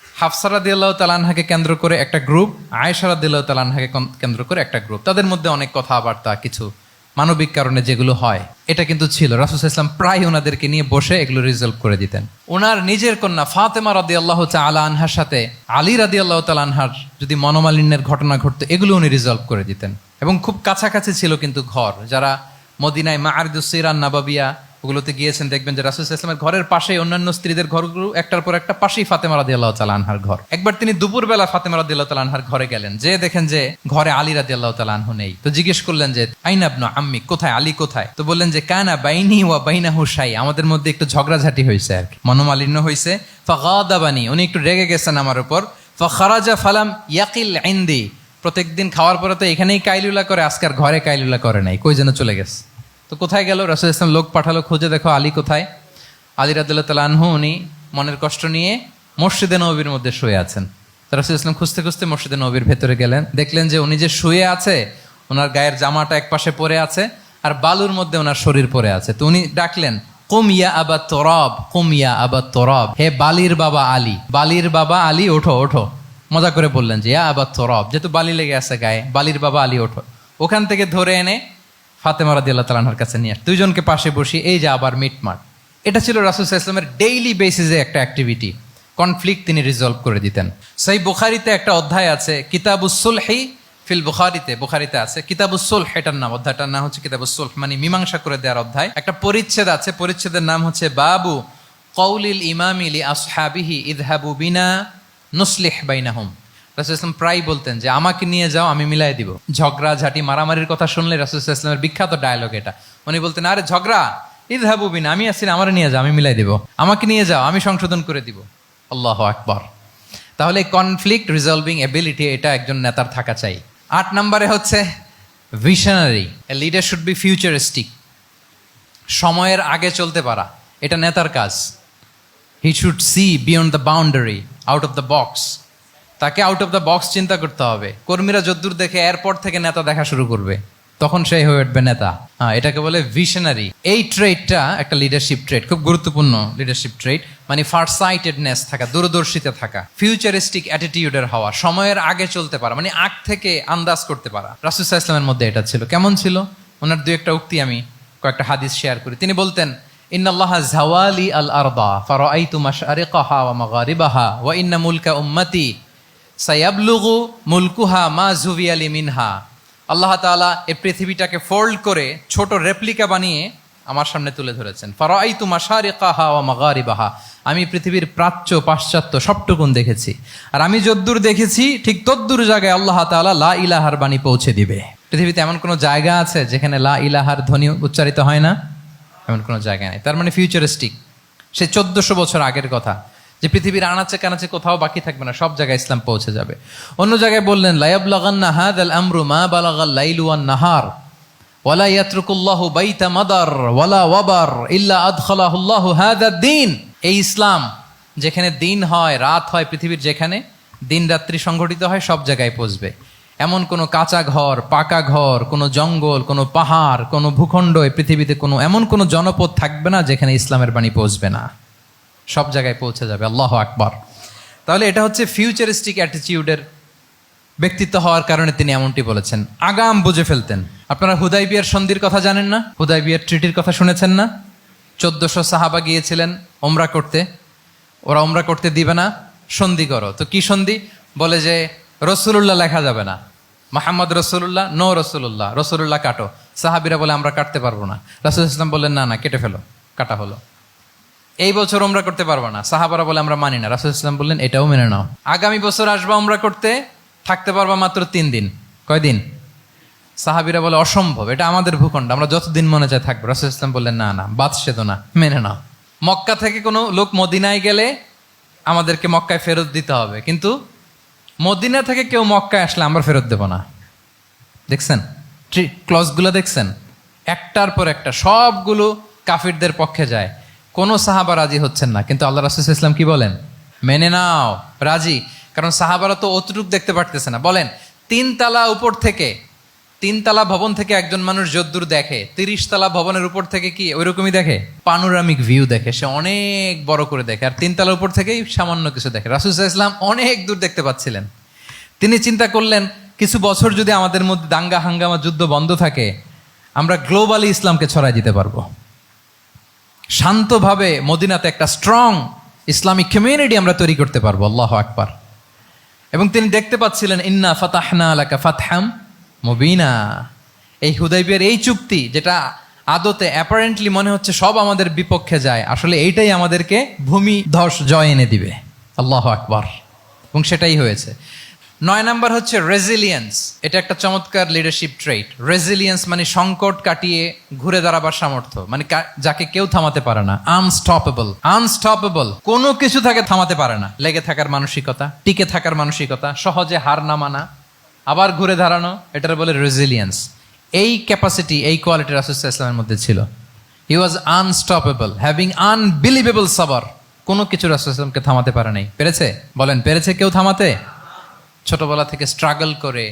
হাফসা রাদিয়াল্লাহু তাআলা আনহাকে কেন্দ্র করে একটা গ্রুপ, আয়েশা রাদিয়াল্লাহু তাআলা আনহাকে কেন্দ্র করে একটা গ্রুপ। তাদের মধ্যে অনেক কথাবার্তা, কিছু মানবিক কারণে যেগুলো হয়, এটা কিন্তু ছিল। রাসূল সাল্লাল্লাহু আলাইহি ওয়াসাল্লাম প্রায় ওনাদেরকে নিয়ে বসে এগুলো রিজলভ করে দিতেন। ওনার নিজের কন্যা ফাতেমা রাদিয়াল্লাহু তাআলা আনহার সাথে আলী রাদিয়াল্লাহু তাআলা আনহার যদি মনোমালিন্যের ঘটনা ঘটতো, এগুলো উনি রিজলভ করে দিতেন। এবং খুব কাছাকাছি ছিল কিন্তু ঘর। যারা মদিনায় মাআরিদুস সিরান নাবাবিয়া ওগুলোতে গিয়েছেন, দেখবেন যে রাসূল সাল্লাল্লাহু আলাইহি ওয়াসাল্লামের ঘরের পাশেই অন্যান্য স্ত্রীদের ঘরগুলো একটার পর একটা, পাশেই ফাতেমা রাদিয়াল্লাহু তাআলা আনহার ঘর। একবার তিনি দুপুরবেলা ফাতেমা রাদিয়াল্লাহু তাআলা আনহার ঘরে গেলেন, যে দেখেন যে ঘরে আলী রাদিয়াল্লাহু তাআলা আনহু নেই। তো জিজ্ঞেস করলেন যে আইনা ইবনু আম্মি, কোথায় আলী, কোথায়? তো বললেন যে কানা বাইনি ওয়া বাইনাহু শাই, আমাদের মধ্যে একটু ঝগড়াঝাটি হয়েছে আর কি, মনোমালিন্য হয়েছে। ফাগাদাবানি, উনি একটু রেগে গেছেন আমার উপর। ফাখারাজা ফালাম ইয়াকিল ইনদি, প্রত্যেকদিন খাওয়ার পরে তো এখানেই কাইলুলা করে, আজকার ঘরে কাইলুলা করে নাই, কই যেন চলে গেছে। তো কোথায় গেল? রাসূল সাল্লাল্লাহু আলাইহি ওয়াসাল্লাম লোক পাঠালো, খুঁজে দেখো আলী কোথায়। আলী রাদিয়াল্লাহু তাআলা আনহু উনি মনের কষ্ট নিয়ে মসজিদে নববীর মধ্যে শুয়ে আছেন। রাসূল সাল্লাল্লাহু আলাইহি ওয়াসাল্লাম খুঁজতে খুঁজতে মসজিদে নববীর ভেতরে গেলেন, দেখলেন যে উনি যে শুয়ে আছে, ওনার গায়ের জামাটা এক পাশে পড়ে আছে আর বালুর মধ্যে ওনার শরীর পড়ে আছে। তো উনি ডাকলেন, কুম ইয়া আবা তুরাব, কুম ইয়া আবা তুরাব, হে বালির বাবা আলী, বালির বাবা আলী, ওঠো ওঠো। মজা করে বললেন যে ইয়া আবা তুরাব, যেহেতু বালি লেগে আছে গায়ে, বালির বাবা আলী ওঠো। ওখান থেকে ধরে এনে ফাতেমা রাদিয়াল্লাহু তাআলা আনহার কাছে নিয়ে, দুইজনকে পাশে বসিয়ে এই যে আবার মিটমাট। এটা ছিল রাসূল সাল্লাল্লাহু আলাইহি ওয়াসাল্লামের ডেইলি বেসিসে একটা অ্যাক্টিভিটি। কনফ্লিক্ট তিনি রিজলভ করে দিতেন। সহিহ বুখারীতে একটা অধ্যায় আছে, কিতাবুস সুলহি ফিল বুখারীতে আছে কিতাবুস সুলহ, এটার নাম, অধ্যায়টার নাম হচ্ছে কিতাবুস সুলহ, মানে মীমাংসা করে দেওয়ার অধ্যায়। একটা পরিচ্ছেদ আছে, পরিচ্ছেদের নাম হচ্ছে বাবু কওলিল ইমামি লি আসহাবিহি ইযহাবু বিনা নুসলিহ বাইনাহুম। রাসূল সাল্লাল্লাহু আলাইহি ওয়াসাল্লাম প্রায় বলতেন যে আমাকে নিয়ে যাও, আমি মিলাই দিব। ঝগড়া ঝাঁটি মারামারির কথা শুনলে রাসূল সাল্লাল্লাহু আলাইহি ওয়াসাল্লামের বিখ্যাত ডায়লগ এটা। উনি বলতেন, আরে ঝগড়া, ইযহাবু বিনা, আমি আছি, আমারে নিয়ে যাও, আমি মিলাই দিব। আমাকে নিয়ে যাও, আমি সংশোধন করে দিব। আল্লাহু আকবার। তাহলে কনফ্লিক্ট রিজলভিং এবিলিটি, এটা একজন নেতার থাকা চাই। 8 নম্বরে হচ্ছে visionary. A leader should be futuristic, সময়ের আগে চলতে পারা, এটা নেতার কাজ। He should see beyond the boundary, out of the box. তাকে আউট অফ দ্য বক্স চিন্তা করতে হবে। কর্মীরা যদ্দূর দেখে এয়ারপোর্ট থেকে নেতা দেখা শুরু করবে, তখন সে হয়ে উঠবে নেতা। এটাকে বলে ভিশনারি। এই ট্রেটটা একটা লিডারশিপ ট্রেট, খুব গুরুত্বপূর্ণ লিডারশিপ ট্রেট, মানে ফারসাইটেডনেস থাকা, দূরদর্শিতা থাকা, ফিউচারিস্টিক অ্যাটিটিউডের হওয়া, সময়ের আগে চলতে পারা, মানে আগ থেকে আন্দাজ করতে পারা। রাসূল সাল্লাল্লাহু আলাইহি ওয়াসাল্লামের মধ্যে এটা ছিল। কেমন ছিল? ওনার 2-1টা উক্তি আমি কয়েকটা হাদিস শেয়ার করি। তিনি বলতেন, ইন্নাল্লাহা যাওয়ালি আল আরদা ফারাআইতু মাশআরিকাহা ওয়া মাগারিবাহা ওয়া ইন্না মুলকা উম্মতি সায়াবলুগু মুলকুহা মা যুবিয়ালি মিনহা। আল্লাহ তাআলা এই পৃথিবীটাকে ফোল্ড করে ছোট রেপ্লিকা বানিয়ে আমার সামনে তুলে ধরেছেন। ফারাআইতু মাশারিকাহা ওয়া মাগারিবাহা, আমি পৃথিবীর প্রাচ্য পাশ্চাত্য সবটুকুন দেখেছি। আর আমি যদ্দূর দেখেছি ঠিক তদ্দূর জায়গায় আল্লাহ তাআলা লা ইলাহার বাণী পৌঁছে দিবে। পৃথিবীতে এমন কোনো জায়গা আছে যেখানে লা ইলাহার ধ্বনি উচ্চারিত হয় না? এমন কোনো জায়গা নেই। তার মানে ফিউচারিস্টিক, সে 1400 বছর আগের কথা, যে পৃথিবীর আনাচে কানাচে কোথাও বাকি থাকবে না, সব জায়গায় ইসলাম পৌঁছে যাবে। অন্য জায়গায় বললেন লায়াবলাগান্না হাযাল আমরু মা বালাগাল লাইলু ওয়ান নাহার ওয়ালা ইয়াতরুকুল্লাহু বাইতা মাদার ওয়ালা ওয়াবার ইল্লা আদখালাহুল্লাহু হাযাদ দ্বীন। এই ইসলাম যেখানে দিন হয়, রাত হয়, পৃথিবীর যেখানে দিন রাত্রি সংঘটিত হয়, সব জায়গায় পৌঁছবে। এমন কোনো কাঁচা ঘর, পাকা ঘর, কোনো জঙ্গল, কোনো পাহাড়, কোনো ভূখণ্ড, এই পৃথিবীতে কোনো এমন কোনো জনপদ থাকবে না যেখানে ইসলামের বাণী পৌঁছবে না। সব জায়গায় পৌঁছে যাবে। আল্লাহু আকবার। তাহলে এটা হচ্ছে ফিউচারিস্টিক অ্যাটিটিউডের ব্যক্তিত্ব হওয়ার কারণে তিনি এমনটি বলেছেন। আগাম বুঝে ফেলতেন। আপনারা হুদাইবিয়ার সন্ধির কথা জানেন না? হুদাইবিয়ার ট্রিটির কথা শুনেছেন না? 1400 সাহাবা গিয়েছিলেন ওমরা করতে, ওরা ওমরা করতে দিবে না, সন্ধি করো। তো কি সন্ধি? বলে যে রসুলুল্লাহ লেখা যাবে না, মোহাম্মদ রসুল্লাহ, নো রসুল্লাহ, রসুল্লাহ কাটো। সাহাবিরা বলে আমরা কাটতে পারবো না। রাসূল ইসলাম বললেন না না, কেটে ফেলো। কাটা হলো। এই বছর ওমরা করতে পারবো না, সাহাবারা বলে আমরা মানি না। রাসূল ইসলাম বললেন এটাও মেনে নাও। আগামী বছর আসবা ওমরা করতে, থাকতে পারবা মাত্র 3 দিন। কয়দিন? সাহাবিরা বলে অসম্ভব, এটা আমাদের ভূখণ্ড, আমরা যতদিন মনে চায় থাকবো। রাসূল ইসলাম বললেন না না, বাদশেদ না, মেনে নাও। মক্কা থেকে কোনো লোক মদিনায় গেলে আমাদেরকে মক্কায় ফেরত দিতে হবে, কিন্তু মদিনা থেকে কেউ মক্কায় আসলে আমরা ফেরত দেব না। দেখছেন ক্লজগুলো? দেখছেন একটার পর একটা, সবগুলো কাফিরদের পক্ষে যায়। কোনো সাহাবা রাজি হচ্ছেন না, কিন্তু আল্লাহ রাসূল সাল্লাল্লাহু আলাইহি ওয়াসাল্লাম কি বলেন? মেনে নাও, রাজি। কারণ সাহাবারা তো অতটুক দেখতে পারতেছে না। বলেন 3 তালা উপর থেকে, 3 তালা ভবন থেকে একজন মানুষ যদ্দূর দেখে, 30 তালা ভবনের উপর থেকে কি ওইরকমই দেখে? পানোরামিক ভিউ দেখে, সে অনেক বড় করে দেখে। আর 3 তালার উপর থেকেই সামান্য কিছু দেখে। রাসূল সাল্লাল্লাহু আলাইহি ওয়াসাল্লাম অনেক দূর দেখতে পাচ্ছিলেন। তিনি চিন্তা করলেন কিছু বছর যদি আমাদের মধ্যে দাঙ্গা হাঙ্গামা যুদ্ধ বন্ধ থাকে, আমরা গ্লোবালি ইসলামকে ছড়াই দিতে পারবো। শান্তভাবে মদিনাতে একটা স্ট্রং ইসলামিক কমিউনিটি আমরা তৈরি করতে পারবো। আল্লাহু আকবার। এবং তিনি দেখতে পাচ্ছিলেন ইন্না ফাতাহনা লাকা ফাতহাম মুবিনা, এই হুদাইবিয়ার এই চুক্তি, যেটা আদতে অ্যাপারেন্টলি মনে হচ্ছে সব আমাদের বিপক্ষে যায়, আসলে এইটাই আমাদেরকে ভূমি ধস জয় এনে দিবে। আল্লাহু আকবার। এবং সেটাই হয়েছে। 9 নাম্বার হচ্ছে রেজিলিয়েন্স। এটা একটা চমৎকার লিডারশিপ ট্রেট। রেজিলিয়েন্স মানে সংকট কাটিয়ে ঘুরে দাঁড়াবার সামর্থ্য, মানে যাকে কেউ থামাতে পারে না। আনস্টপেবল, আনস্টপেবল, কোনো কিছু তাকে থামাতে পারে না। লেগে থাকার মানসিকতা, টিকে থাকার মানসিকতা, সহজে হার না মানা, আবার ঘুরে দাঁড়ানো, এটার বলে রেজিলিয়েন্স। এই ক্যাপাসিটি, এই কোয়ালিটি রাসূল সাল্লাল্লাহু আলাইহি ওয়াসাল্লামের মধ্যে ছিল। হি ওয়াজ আনস্টপেবল, হ্যাভিং আনবিলিভেবল সাবর। কোনো কিছু রাসূল সাল্লাল্লাহু আলাইহি ওয়াসাল্লামকে থামাতে পারে নাই। পেরেছে? বলেন পেরেছে কেউ থামাতে? ছোটবেলা থেকে স্ট্রাগল করে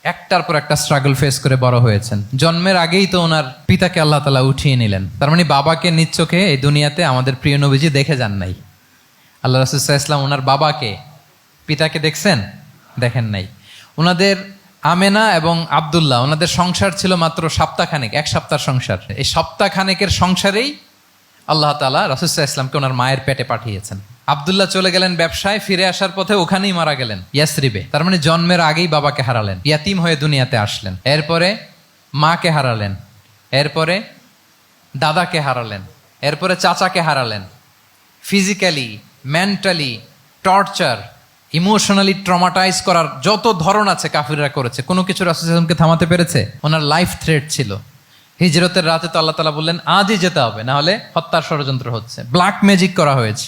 একটার পর একটা স্ট্রাগল ফেস করে বড় হয়েছেন। জন্মের আগেই তো ওনার পিতাকে আল্লাহ তাআলা উঠিয়ে নিলেন। তার মানে বাবাকে নিজ চোখে এই দুনিয়াতে আমাদের প্রিয় নবীজি দেখে যান নাই। আল্লাহ রাসূল সাল্লাল্লাহু আলাইহি ওয়াসাল্লাম ওনার বাবাকে, পিতাকে দেখছেন? দেখেন নাই। ওনাদের আমেনা এবং আব্দুল্লাহ, ওনাদের সংসার ছিল মাত্র সপ্তাহখানেক, 1 সপ্তাহ সংসার। এই সপ্তাহখানেকের সংসারেই আল্লাহ তাআলা রাসূল সাল্লাল্লাহু আলাইহি ওয়াসাল্লামকে ওনার মায়ের পেটে পাঠিয়েছেন। আব্দুল্লাহ চলে গেলেন ব্যবসায়, ফিরে আসার পথে ওখানেই মারা গেলেন, ইয়াসরিবে। তার মানে জন্মের আগেই বাবাকে হারালেন, ইয়াতিম হয়ে দুনিয়াতে আসলেন। এরপরে মাকে হারালেন, এরপরে দাদাকে হারালেন, এরপরে চাচাকে হারালেন। Physically, mentally torture, emotionally traumatise করার যত ধরন আছে কাফিররা করেছে, কোনো কিছু রাসূল সাল্লাল্লাহু আলাইহি ওয়াসাল্লামকে থামাতে পেরেছে? ওনার লাইফ থ্রেট ছিল। হিজরতের রাতে তো আল্লাহ তাআলা বললেন আজই যেতে হবে, না হলে হত্যার ষড়যন্ত্র হচ্ছে, ব্ল্যাক ম্যাজিক করা হয়েছে।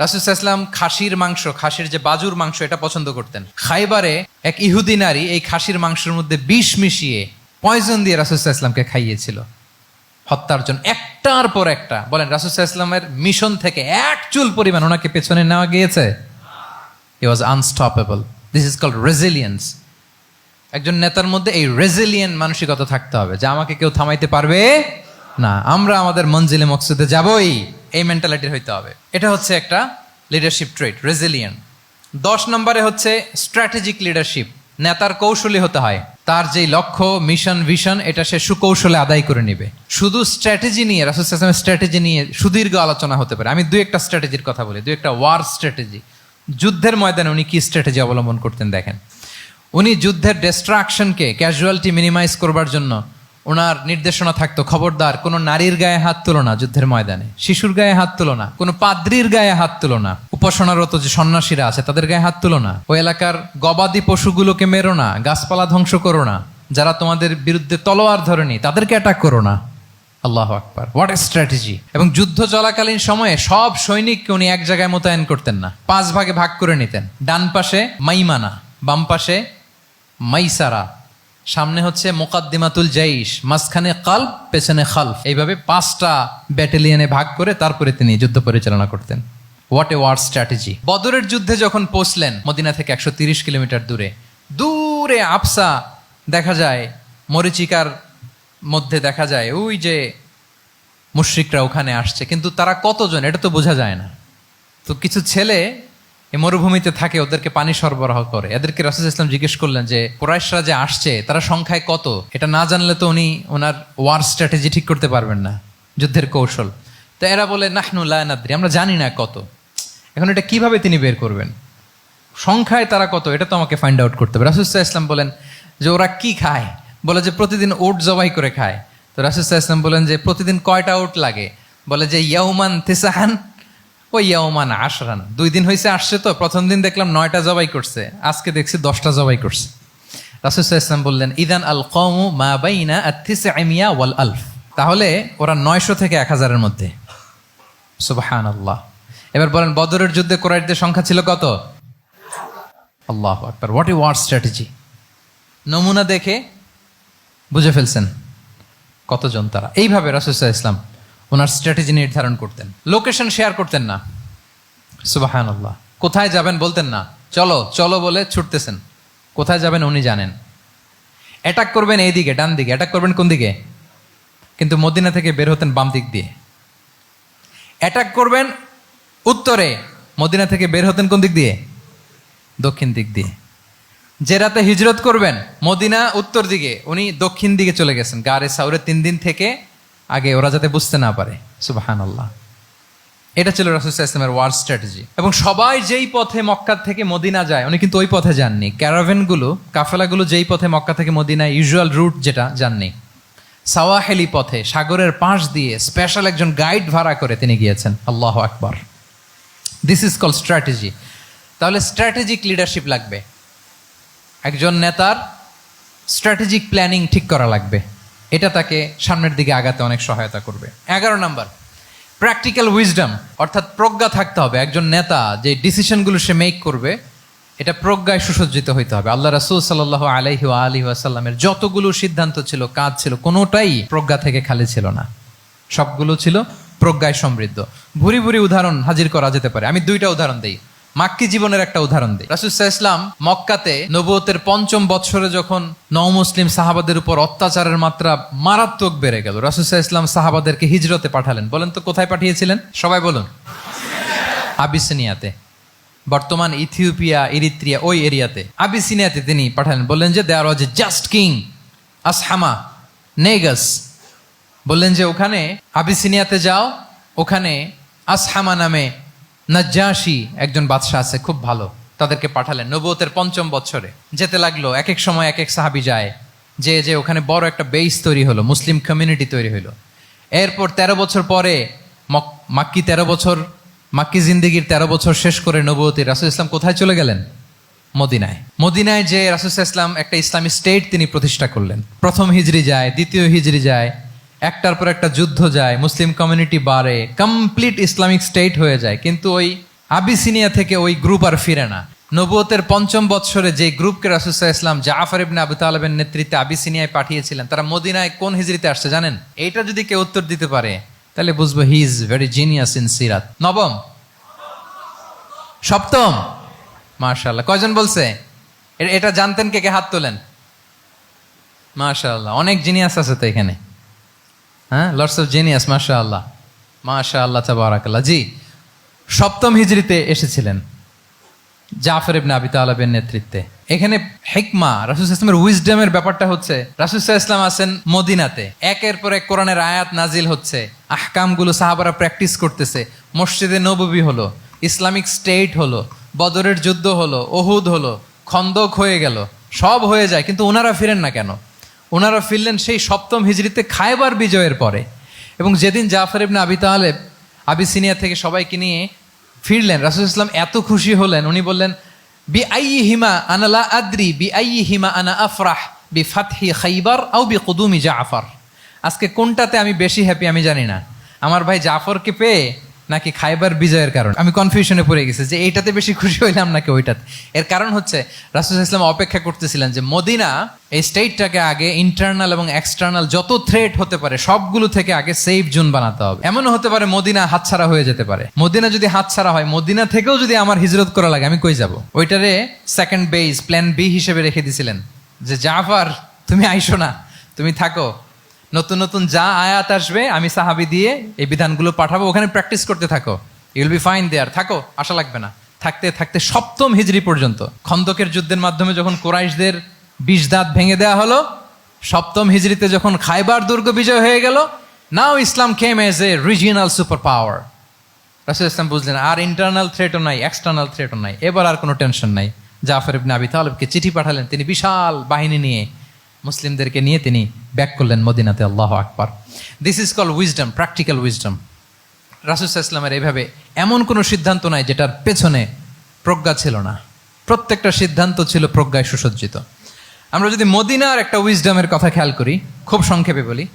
রাসূল সাল্লাল্লাহু আলাইহি ওয়াসাল্লাম খাসির মাংস, খাসির যে বাজুর মাংস, এটা পছন্দ করতেন। খাইবারে এক ইহুদি নারী এই খাসির মাংসের মধ্যে বিষ মিশিয়ে, পয়জন দিয়ে রাসূল সাল্লাল্লাহু আলাইহি ওয়াসাল্লামকে খাইয়েছিল হত্যার জন্য, একটার পর একটা। বলেন রাসূল সাল্লাল্লাহু আলাইহি ওয়াসাল্লামের মিশন থেকে এক চুল পরিমাণ ওনাকে পেছনে নেওয়া গিয়েছে? He was unstoppable. This is called resilience. একজন নেতার মধ্যে এই রেজিলিয়েন্ট মানসিকতা থাকতে হবে যে আমাকে কেউ থামাইতে পারবে না, আমরা আমাদের মঞ্জিলে মকসুদে যাবই, এই মেন্টালিটির হইতে হবে। এটা হচ্ছে একটা লিডারশিপ ট্রেট, রেজিলিয়েন্ট। 10 নম্বরে হচ্ছে স্ট্র্যাটেজিক লিডারশিপ। নেতার কৌশলী হতে হয়। তার যেই লক্ষ্য, মিশন, ভিশন, এটা সে সুকৌশলে আদায় করে নিবে। শুধু স্ট্র্যাটেজি নিয়ে, রাসূল সাল্লাল্লাহু আলাইহি ওয়াসাল্লামের স্ট্র্যাটেজি নিয়ে সুদীর্ঘ আলোচনা হতে পারে। আমি 2-1টা স্ট্র্যাটেজির কথা বলি, 2-1টা ওয়ার স্ট্র্যাটেজি। যুদ্ধের ময়দানে উনি কি স্ট্র্যাটেজি অবলম্বন করতেন দেখেন। উনি যুদ্ধের ডিস্ট্রাকশনকে, ক্যাজুয়ালিটি মিনিমাইজ করবার জন্য ওনার নির্দেশনা থাকতো, খবরদার কোনো নারীর গায়ে হাত তুলো না যুদ্ধের ময়দানে, শিশুর গায়ে হাত তুলো না, কোনো পাদ্রীর গায়ে হাত তুলো না, উপাসনারত যে সন্ন্যাসীরা আছে তাদের গায়ে হাত তুলো না, ওই এলাকার গবাদি পশুগুলোকে মেরো না, গাছপালা ধ্বংস করো না, যারা তোমাদের বিরুদ্ধে তলোয়ার ধরেনি তাদেরকে অ্যাটাক করো না। আল্লাহু আকবার, হোয়াট এ স্ট্র্যাটেজি! এবং যুদ্ধ চলাকালীন সময়ে সব সৈনিককে উনি এক জায়গায় মোতায়েন করতেন না, 5 ভাগে ভাগ করে নিতেন। ডান পাশে মাইমানা, বাম পাশে মাইসারা, সামনে হচ্ছে মুকাদ্দিমাতুল জাইশ, মাঝখানে কালব, পেছনে খালফ। এইভাবে 5টা ব্যাটালিয়নে ভাগ করে তারপরে তিনি যুদ্ধ পরিচালনা করতেন। What a war strategy! বদরের যুদ্ধে যখন পৌঁছলেন মদিনা থেকে 130 কিলোমিটার দূরে, দূরে আফসা দেখা যায়, মরিচিকার মধ্যে দেখা যায় ওই যে মুশরিকরা ওখানে আসছে, কিন্তু তারা কতজন এটা তো বোঝা যায় না। তো কিছু ছেলে এই মরুভূমিতে থাকে, ওদেরকে পানি সরবরাহ করে। এদেরকে রাসূল সাল্লাল্লাহু আলাইহি ওয়াসাল্লাম জিজ্ঞেস করলেন যে কুরাইশরা যে আসছে তারা সংখ্যায় কত? এটা না জানলে তো উনি ওনার ওয়ার স্ট্র্যাটেজি ঠিক করতে পারবেন না, যুদ্ধের কৌশল। তো এরা বলে নাহনু লা নাদরি, আমরা জানি না কত। এখন এটা কিভাবে তিনি বের করবেন? সংখ্যায় তারা কত এটা তো আমাকে ফাইন্ড আউট করতে হবে। রাসূল সাল্লাল্লাহু আলাইহি ওয়াসাল্লাম বলেন যে ওরা কি খায়? বলে যে প্রতিদিন ওট জবাই করে খায়। তো রাসূল সাল্লাল্লাহু আলাইহি ওয়াসাল্লাম বলেন যে প্রতিদিন কয়টা ওট লাগে? বলে যে ইয়াউমান তিসআন ওই ইয়াউমান আশরান। 2 দিন হয়েছে আসছে, তো প্রথম দিন দেখলাম 9টা জবাই করছে, আজকে দেখছি 10টা জবাই করছে। রাসূল সাল্লাল্লাহু আলাইহি ওয়াসাল্লাম বললেন ইদান আল কওমু মা বাইনা আত-তিসআমিয়া ওয়াল আলফ। তাহলে ওরা 900 থেকে 1000 এর মধ্যে। সুবহানাল্লাহ। এবার বলেন বদরের যুদ্ধে কুরাইশদের সংখ্যা ছিল কত? আল্লাহু আকবার, হোয়াট এ ওয়ার স্ট্র্যাটেজি! নমুনা দেখে বুঝে ফেলছেন কতজন তারা। এইভাবে রাসূল সাল্লাল্লাহু আলাইহি ওয়াসাল্লাম ওনার স্ট্র্যাটেজি নির্ধারণ করতেন। লোকেশন শেয়ার করতেন না। সুবহানাল্লাহ। কোথায় যাবেন বলতেন না, চলো চলো বলে ছুটতেছেন। কোথায় যাবেন উনি জানেন। অ্যাটাক করবেন এই দিকে, ডান দিকে। অ্যাটাক করবেন কোন দিকে? কিন্তু মদিনা থেকে বের হতেন বাম দিক দিয়ে। অ্যাটাক করবেন উত্তরে, মদিনা থেকে বের হতেন কোন দিক দিয়ে? দক্ষিণ দিক দিয়ে। যে রাতে হিজরত করবেন মদিনা উত্তর দিকে, উনি দক্ষিণ দিকে চলে গেছেন গারে সাউরে 3 দিন থেকে আগে, ওরা যাতে বুঝতে না পারে। সুবহানাল্লাহ। এটা ছিল রাসূল সাল্লাল্লাহু আলাইহি ওয়াসাল্লামের ওয়ার স্ট্র্যাটেজি। এবং সবাই যেই পথে মক্কা থেকে মদিনা যায় উনি কিন্তু ওই পথে যাননি। ক্যারাভেনগুলো, কাফেলাগুলো যেই পথে মক্কা থেকে মদিনায় ইউজুয়াল রুট যেটা, যাননি। সাওয়াহেলি পথে, সাগরের পাশ দিয়ে স্পেশাল একজন গাইড ভাড়া করে তিনি গিয়েছেন। আল্লাহু আকবার। This is call strategy. তাহলে স্ট্র্যাটেজিক লিডারশিপ লাগবে। একজন নেতার স্ট্র্যাটেজিক প্ল্যানিং ঠিক করা লাগবে। এটা তাকে সামনের দিকে আগাতে অনেক সহায়তা করবে। 11 নাম্বার, প্র্যাকটিক্যাল উইজডম, অর্থাৎ প্রজ্ঞা থাকতে হবে। একজন নেতা যে ডিসিশনগুলো সে মেক করবে এটা প্রজ্ঞায় সুসজ্জিত হইতে হবে। আল্লাহ রাসূল সাল্লাল্লাহু আলাইহি ওয়া আলিহি ওয়াসাল্লামের যতগুলো সিদ্ধান্ত ছিল, কাজ ছিল, কোনোটাই প্রজ্ঞা থেকে খালি ছিল না, সবগুলো ছিল প্রজ্ঞায় সমৃদ্ধ। ভুরি ভুরি উদাহরণ হাজির করা যেতে পারে। আমি 2টা উদাহরণ দিই। মাক্কি জীবনের একটা উদাহরণ দিই। রাসূল সাল্লাল্লাহু আলাইহি ওয়াসাল্লাম মক্কাতে নবুয়তের 5ম বৎসরে যখন নও-মুসলিম সাহাবাদের উপর অত্যাচারের মাত্রা মারাত্মক বেড়ে গেল, রাসূল সাল্লাল্লাহু আলাইহি ওয়াসাল্লাম সাহাবাদেরকে হিজরতে পাঠালেন। বলেন তো কোথায় পাঠিয়েছিলেন? সবাই বলুন। আবিসিনিয়াতে, বর্তমান ইথিওপিয়া, ইরিত্রিয়া, ওই এরিয়াতে আবিসিনিয়াতে তিনি পাঠালেন। বললেন যে দেয়ার ওয়াজ এ জাস্ট কিং আসহামা নেগাস। বললেন যে ওখানে আবিসিনিয়াতে যাও, ওখানে আসহামা নামে নাজ্জাশী একজন বাদশা আছে, খুব ভালো। তাদেরকে পাঠালেন নবুয়তের 5ম বৎসরে। যেতে লাগলো, এক এক সময় এক এক সাহাবী যায়, যে ওখানে বড় একটা বেস তৈরি হলো, মুসলিম কমিউনিটি তৈরি হলো। এরপর 13 বছর পরে মাক্কি জিন্দেগির 13 বছর শেষ করে নবুয়তে রাসূল ইসলাম কোথায় চলে গেলেন? মদিনায়। মদিনায় যে রাসূল ইসলাম একটা ইসলামী স্টেট তিনি প্রতিষ্ঠা করলেন। 1ম হিজরি যায়, 2য় হিজরি যায়, একটার পর একটা যুদ্ধ যায়, মুসলিম কমিউনিটি বাড়ে, কমপ্লিট ইসলামিক স্টেট হয়ে যায়। কিন্তু ওই আবিসিনিয়া থেকে ওই গ্রুপ আর ফিরে না। নবুয়তের 5ম বৎসরে যে গ্রুপকে রাসূল সাল্লাল্লাহু আলাইহি ওয়াসাল্লাম জাফর ইবনে আবু তালেবের নেতৃত্বে আবিসিনিয়ায় পাঠিয়েছিলেন, তারা মদিনায় কোন হিজরিতে আসছে জানেন? এইটা যদি কেউ উত্তর দিতে পারে তাহলে বুঝবো he is very genius in সিরাত। 9ম, 7ম? মাশাআল্লাহ। কয়জন বলছে? এটা জানতেন কে কে? হাত তোলেন। মাশাআল্লাহ, অনেক জিনিয়াস আছে তো এখানে। হ্যাঁ, লটস অফ জিনিয়াস। মাশাআল্লাহ, মাশাআল্লাহ, তাবারাকাল্লাহ। জি, 7ম হিজরিতে এসেছিলেন জাফর ইবনে আবি তালেবের নেতৃত্বে। এখানে হিকমা, রাসূল সাল্লাল্লাহু আলাইহি ওয়াসাল্লামের উইজডমের ব্যাপারটা হচ্ছে রাসূল সাল্লাল্লাহু আলাইহি ওয়াসাল্লাম আছেন মদিনাতে, একের পর এক কোরআনের আয়াত নাজিল হচ্ছে, আহকামগুলো সাহাবারা প্র্যাকটিস করতেছে। মসজিদে নববী হলো, ইসলামিক স্টেট হলো, বদরের যুদ্ধ হলো, উহুদ হলো, খন্দক হয়ে গেল, সব হয়ে যায়। কিন্তু ওনারা ফিরেন না কেন? ওনারা ফিরলেন সেই 7ম হিজরিতে খায়বার বিজয়ের পরে। এবং যেদিন জাফর ইবনে আবি তালেব আবিসিনিয়া থেকে সবাইকে নিয়ে ফিরলেন, রাসূল ইসলাম এত খুশি হলেন, উনি বললেন বি আইয়িহিমা আনা লা আদরি বি আইয়িহিমা আনা আফরাহ বি ফাতহি খাইবার আও বি কুদুমি জাফর। আজকে কোনটাতে আমি বেশি হ্যাপি আমি জানি না, আমার ভাই জাফরকে পেয়ে নাকি খাইবার বিজয়ের কারণ। আমি কনফিউশনে পড়ে গেছি যে এইটাতে বেশি খুশি হইলাম নাকি ওইটাতে। এর কারণ হচ্ছে রাসূল সাল্লাল্লাহু আলাইহি ওয়াসাল্লাম অপেক্ষা করতেছিলেন যে মদিনা এই স্টেটটাকে আগে ইন্টারনাল এবং এক্সটার্নাল যত থ্রেট হতে পারে সবগুলো থেকে আগে সেফ জোন বানাতে হবে। এমনও হতে পারে মদিনা হাতছাড়া হয়ে যেতে পারে। মদিনা যদি হাতছাড়া হয়, মদিনা থেকেও যদি আমার হিজরত করা লাগে, আমি কই যাব? ওইটারে সেকেন্ড বেস, প্ল্যান বি হিসেবে রেখে দিছিলেন যে জাফর তুমি আইসো না, তুমি থাকো, নতুন নতুন যা আয়াত আসবে আমি সাহাবি দিয়ে এই বিধানগুলো পাঠাবো, ওখানে প্র্যাকটিস করতে থাকো, ইউ উইল বি ফাইন দেয়ার, থাকো, আশা লাগবে না। থাকতে থাকতে সপ্তম হিজরি পর্যন্ত, খন্দকের যুদ্ধের মাধ্যমে যখন কুরাইশদের 20 দাঁত ভেঙে দেওয়া হলো, সপ্তম হিজরিতে যখন খাইবার দুর্গ বিজয় হয়ে গেল, now Islam came as a regional super power. রাসূল ইসলাম বুঝলেন আর ইন্টারনাল থ্রেটও নাই, এক্সটার্নাল থ্রেটও নাই, এবার আর কোনো টেনশন নাই। জাফর ইবনে আবি তালেবকে চিঠি পাঠালেন, তিনি বিশাল বাহিনী নিয়ে মুসলিমদেরকে নিয়ে তিনি ব্যাক করলেন মদিনাতে। আল্লাহু আকবার। This is call wisdom, practical wisdom. রাসূল সাল্লাল্লাহু আলাইহি ওয়াসাল্লামের এইভাবে এমন কোনো সিদ্ধান্ত নাই যেটার পেছনে প্রজ্ঞা ছিল না, প্রত্যেকটা সিদ্ধান্ত ছিল প্রজ্ঞায় সুসজ্জিত। আমরা যদি মদিনার একটা উইজডমের কথা খেয়াল করি, খুব সংক্ষেপে বলি,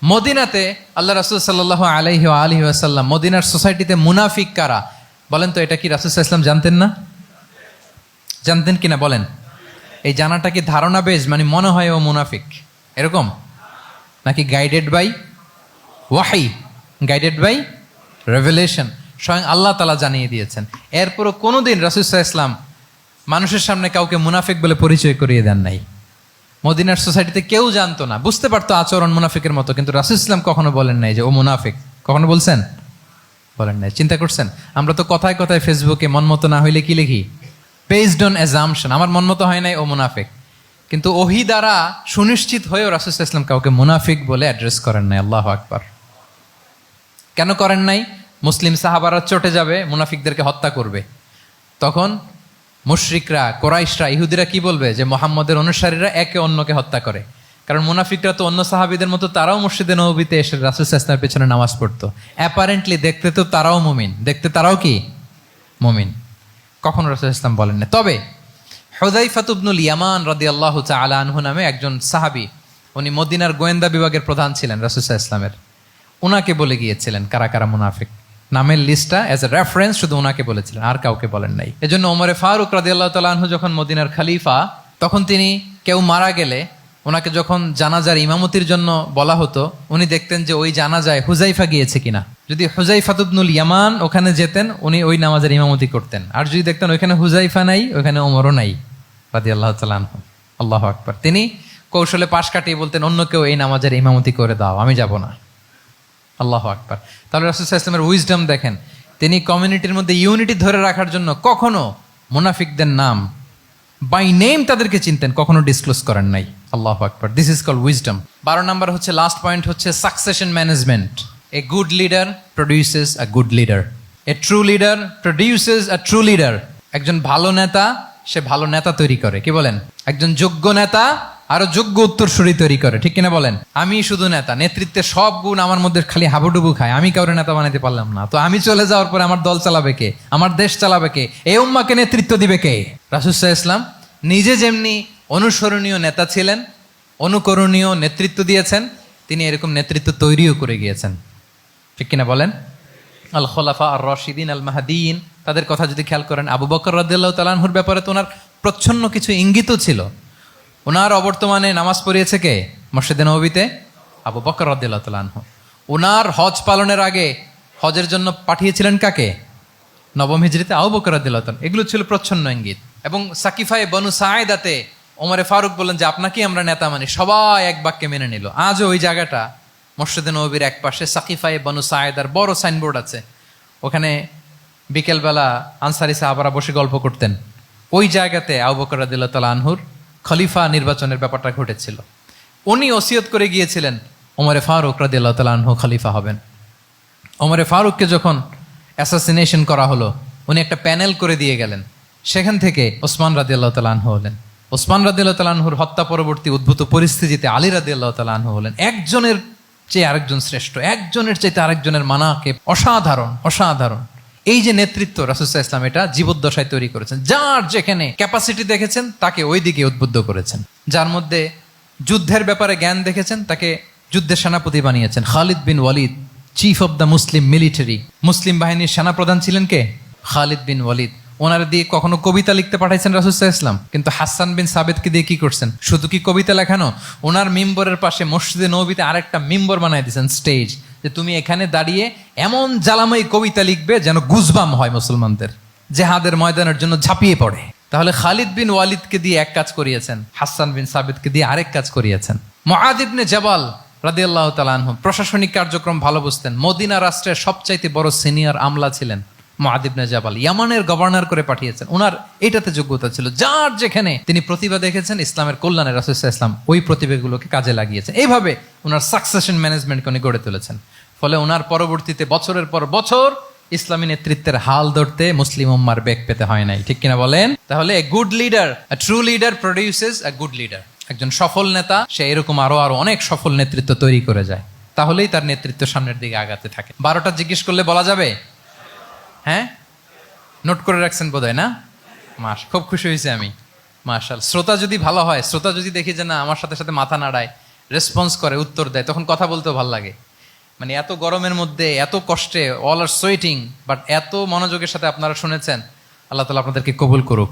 মদিনাতে আল্লাহ রাসূল সাল্লাল্লাহু আলাইহি ওয়া আলিহি ওয়াসাল্লাম, মদিনার সোসাইটিতে মুনাফিক কারা বলেন তো? এটা কি রাসূল সাল্লাল্লাহু আলাইহি ওয়াসাল্লাম জানতেন না? জানতেন কিনা বলেন? এই জানাটা কি ধারণা বেজ, মানে মনে হয় ও মুনাফিক এরকম, নাকি গাইডেড বাই ওয়াহি, গাইডেড বাই রেভেলেশন? স্বয়ং আল্লাহ তাআলা জানিয়ে দিয়েছেন। এরপরও কোনোদিন রাসূল সাল্লাল্লাহু আলাইহি ওয়াসাল্লাম মানুষের সামনে কাউকে মুনাফিক বলে পরিচয় করিয়ে দেন নাই। মদিনার সোসাইটিতে কেউ জানতো না, বুঝতে পারতো আচরণ মুনাফিকের মতো, কিন্তু রাসূল সাল্লাল্লাহু আলাইহি ওয়াসাল্লাম কখনো বলেন নাই যে ও মুনাফিক। কখনো বলছেন? বলেন নাই। চিন্তা করছেন? আমরা তো কথায় কথায় ফেসবুকে মন মতো না হইলে কি লিখি? বেসড অন অ্যাজাম্পশন, আমার মন মতো হয় নাই, ও মুনাফিক। কিন্তু ওহী দ্বারা সুনিশ্চিত হয়েও রাসূল সাল্লাল্লাহু আলাইহি ওয়াসাল্লাম কাউকে মুনাফিক বলে অ্যাড্রেস করেন নাই। আল্লাহু আকবার। কেন করেন নাই? মুসলিম সাহাবারা চটে যাবে, মুনাফিকদেরকে হত্যা করবে, তখন মুশরিকরা, কোরাইশরা, ইহুদিরা কি বলবে? যে মুহাম্মদের অনুসারীরা একে অন্যকে হত্যা করে। কারণ মুনাফিকরা তো অন্য সাহাবীদের মতো তারাও মসজিদে নববীতে এসে রাসূল সাল্লাল্লাহু আলাইহি ওয়াসাল্লামের পেছনে নামাজ পড়তো। অ্যাপারেন্টলি দেখতে তো তারাও মুমিন, দেখতে তারাও কি মুমিন। কখনো রাসূল সাল্লাল্লাহু আলাইহি ওয়াসাল্লাম বলেন না। তবে হুযায়ফা ইবনুল ইয়ামান রাদিয়াল্লাহু তাআলা আনহু নামে একজন সাহাবী, উনি মদিনার গোয়েন্দা বিভাগের প্রধান ছিলেন রাসূল সাল্লাল্লাহু আলাইহি ওয়াসাল্লামের, উনাকে বলে গিয়েছিলেন কারা কারা মুনাফিক, নামের লিস্টটা অ্যাজ এ রেফারেন্স শুধু ওনাকে বলেছিলেন, আর কাউকে বলেন নাই। এজন্য ওমরে ফারুক রাদিয়াল্লাহু তাআলা আনহু যখন মদিনার খলিফা, তখন তিনি কেউ মারা গেলে ওনাকে যখন জানাজার ইমামতির জন্য বলা হতো, উনি দেখতেন যে ওই জানাজায় হুযায়ফা গিয়েছে কিনা। যদি হুযায়ফা ইবনুল ইয়ামান ওখানে যেতেন, উনি ওই নামাজের ইমামতি করতেন। আর যদি দেখতেন ওইখানে হুযায়ফা নাই, ওইখানে ওমরও নাই রাদিয়াল্লাহু তাআলা আনহু, আল্লাহু আকবার, তিনি কৌশলে পাশ কাটিয়ে বলতেন অন্য কেউ এই নামাজের ইমামতি করে দাও, আমি যাব না। আল্লাহু আকবার। তাহলে রাসূল সাল্লাল্লাহু আলাইহি ওয়াসাল্লামের উইজডম দেখেন, তিনি কমিউনিটির মধ্যে ইউনিটি ধরে রাখার জন্য কখনো মুনাফিকদের নাম বাই নেম তাদেরকে চিনতেন, কখনো ডিসক্লোজ করেন নাই। আল্লাহু আকবার। This is called wisdom. 12 নম্বর হচ্ছে, লাস্ট পয়েন্ট হচ্ছে succession management. A good leader produces a good leader, a true leader produces a true leader. একজন ভালো নেতা সে ভালো নেতা তৈরি করে, কি বলেন? একজন যোগ্য নেতা আরো যোগ্য উত্তরসূরি তৈরি করে, ঠিক কিনা বলেন? আমি শুধু নেতা, নেতৃত্বের সব গুণ আমার মধ্যে খালি হাবুডুবু খায়, আমি কাউরে নেতা বানাইতে পারলাম না, তো আমি চলে যাওয়ার পরে আমার দল চালাবে কে? আমার দেশ চালাবে কে? এই উম্মাহকে নেতৃত্ব দিবে কে? রাসূল সাল্লাল্লাহু আলাইহি ওয়াসাল্লাম নিজে যেমনি অনুসরণীয় নেতা ছিলেন, অনুকরণীয় নেতৃত্ব দিয়েছেন, তিনি এরকম নেতৃত্ব তৈরিও করে গিয়েছেন, ঠিক কিনা বলেন? আল খোলাফা আর রশিদিন আল মাহদিন, তাদের কথা যদি খেয়াল করেন, আবু বকর রাদিয়াল্লাহু তাআলা আনহুর ব্যাপারে তো ওনার প্রচ্ছন্ন কিছু ইঙ্গিতও ছিল। ওনার অবর্তমানে নামাজ পড়িয়েছে কে মসজিদে নববীতে? আবু বকর রাদিয়াল্লাহু তাআলা আনহু। ওনার হজ পালনের আগে হজের জন্য পাঠিয়েছিলেন কাকে? নবম হিজরিতে আবু বকর রাদিয়াল্লাহু তাআলা। এগুলো ছিল প্রচ্ছন্ন ইঙ্গিত। এবং সাকিফায়ে বনু সাঈদাতে ওমরে ফারুক বললেন যে আপনাকেই আমরা নেতা মানি, সবাই এক বাক্যে মেনে নিল। আজও ওই জায়গাটা মসজিদে নববীর এক পাশে সাকিফায়ে বনু সাঈদার বড় সাইনবোর্ড আছে, ওখানে বিকেলবেলা আনসারি সাহাবারা বসে গল্প করতেন। ওই জায়গাতে আবু বকর রাদিয়াল্লাহু তাআলা আনহুর খলিফা নির্বাচনের ব্যাপারটা ঘটেছিল। উনি ওসিয়ত করে গিয়েছিলেন ওমরে ফারুক রাদিয়াল্লাহু তাআলা আনহু খলিফা হবেন। ওমরে ফারুককে যখন অ্যাসাসিনেশন করা হলো, উনি একটা প্যানেল করে দিয়ে গেলেন, সেখান থেকে ওসমান রাদিয়াল্লাহু তাআলা আনহু হলেন। ওসমান রাদিয়াল্লাহু তাআলা আনহুর হত্যা পরবর্তী উদ্ভূত পরিস্থিতিতে আলী রাদিয়াল্লাহু তাআলা আনহু হলেন। একজনের চেয়ে আরেকজন শ্রেষ্ঠ, একজনের চাইতে আরেকজনের মানাকে অসাধারণ, অসাধারণ। এই যে নেতৃত্ব রাসূল সাল্লাল্লাহু আলাইহি ওয়াসাল্লাম এটা জীবদ্দশায় তৈরি করেছেন। যার যেখানে ক্যাপাসিটি দেখেছেন তাকে ওই দিকে উদ্বুদ্ধ করেছেন, যার মধ্যে যুদ্ধের ব্যাপারে জ্ঞান দেখেছেন তাকে যুদ্ধের সেনাপতি বানিয়েছেন। Khalid bin Walid, chief of the Muslim military, মুসলিম বাহিনীর সেনাপ্রধান ছিলেন কে? খালিদ বিন ওয়ালিদ। ওনার দিয়ে কখনো কবিতা লিখতে পাঠাইছেন রাসূল সাল্লাল্লাহু আলাইহি ওয়াসাল্লাম, কিন্তু হাসান বিন সাবিতকে দিয়ে কি করছেন? শুধু কি কবিতা লেখানো, ওনার মিম্বরের পাশে মসজিদে নববীতে আরেকটা মিম্বর বানাই দিয়েছেন, স্টেজ, যে তুমি এখানে দাঁড়িয়ে এমন জ্বালাময়ী কবিতা লিখবে যেন গুজবাম হয় মুসলমানদের, জেহাদের ময়দানের জন্য ঝাঁপিয়ে পড়ে। তাহলে খালিদ বিন ওয়ালিদকে দিয়ে এক কাজ করিয়েছেন, হাসান বিন সাবিতকে দিয়ে আরেক কাজ করিয়েছেন। মুআয ইবনে জাবাল রাদিয়াল্লাহু তাআলা আনহু প্রশাসনিক কার্যক্রম ভালো বুঝতেন। মদিনা রাষ্ট্রের সবচাইতে বড় সিনিয়র আমলা ছিলেন মুআয ইবনে জাবাল, ইয়ামানের গভর্নর করে পাঠিয়েছেন। ওনার এটাতে যোগ্যতা ছিল, যার যেখানে তিনি প্রতিভা দেখেছেন ইসলামের কল্যাণে, রাসূল সাল্লাল্লাহু আলাইহি ওয়াসাল্লাম ওই প্রতিভাগুলোকে কাজে লাগিয়েছেন। এইভাবে ওনার সাকসেশন ম্যানেজমেন্টকে উনি গড়ে তুলেছেন। ফলে ওনার পরবর্তীতে বছরের পর বছর ইসলামী নেতৃত্বের হাল ধরতে মুসলিম উম্মার বেগ পেতে হয় নাই, ঠিক কিনা বলেন? তাহলে এ good leader, a true leader produces A good leader. একজন সফল নেতা সে এরকম আরো অনেক সফল নেতৃত্ব তৈরি করে যায়, তাহলেই তার নেতৃত্ব সামনের দিকে আগাতে থাকে। 12টা জিজ্ঞেস করলে বলা যাবে? হ্যাঁ, নোট করে রাখছেন বোধহয় না? খুব খুশি হয়েছে আমি, মাশাআল্লাহ। শ্রোতা যদি ভালো হয়, শ্রোতা যদি দেখি যে না আমার সাথে সাথে মাথা নাড়ায়, রেসপন্স করে, উত্তর দেয়, তখন কথা বলতেও ভালো লাগে। মানে এত গরমের মধ্যে, এত কষ্টে, অল আর সোয়েটিং, বাট এত মনোযোগের সাথে আপনারা শুনেছেন। আল্লাহ তাআলা আপনাদেরকে কবুল করুক।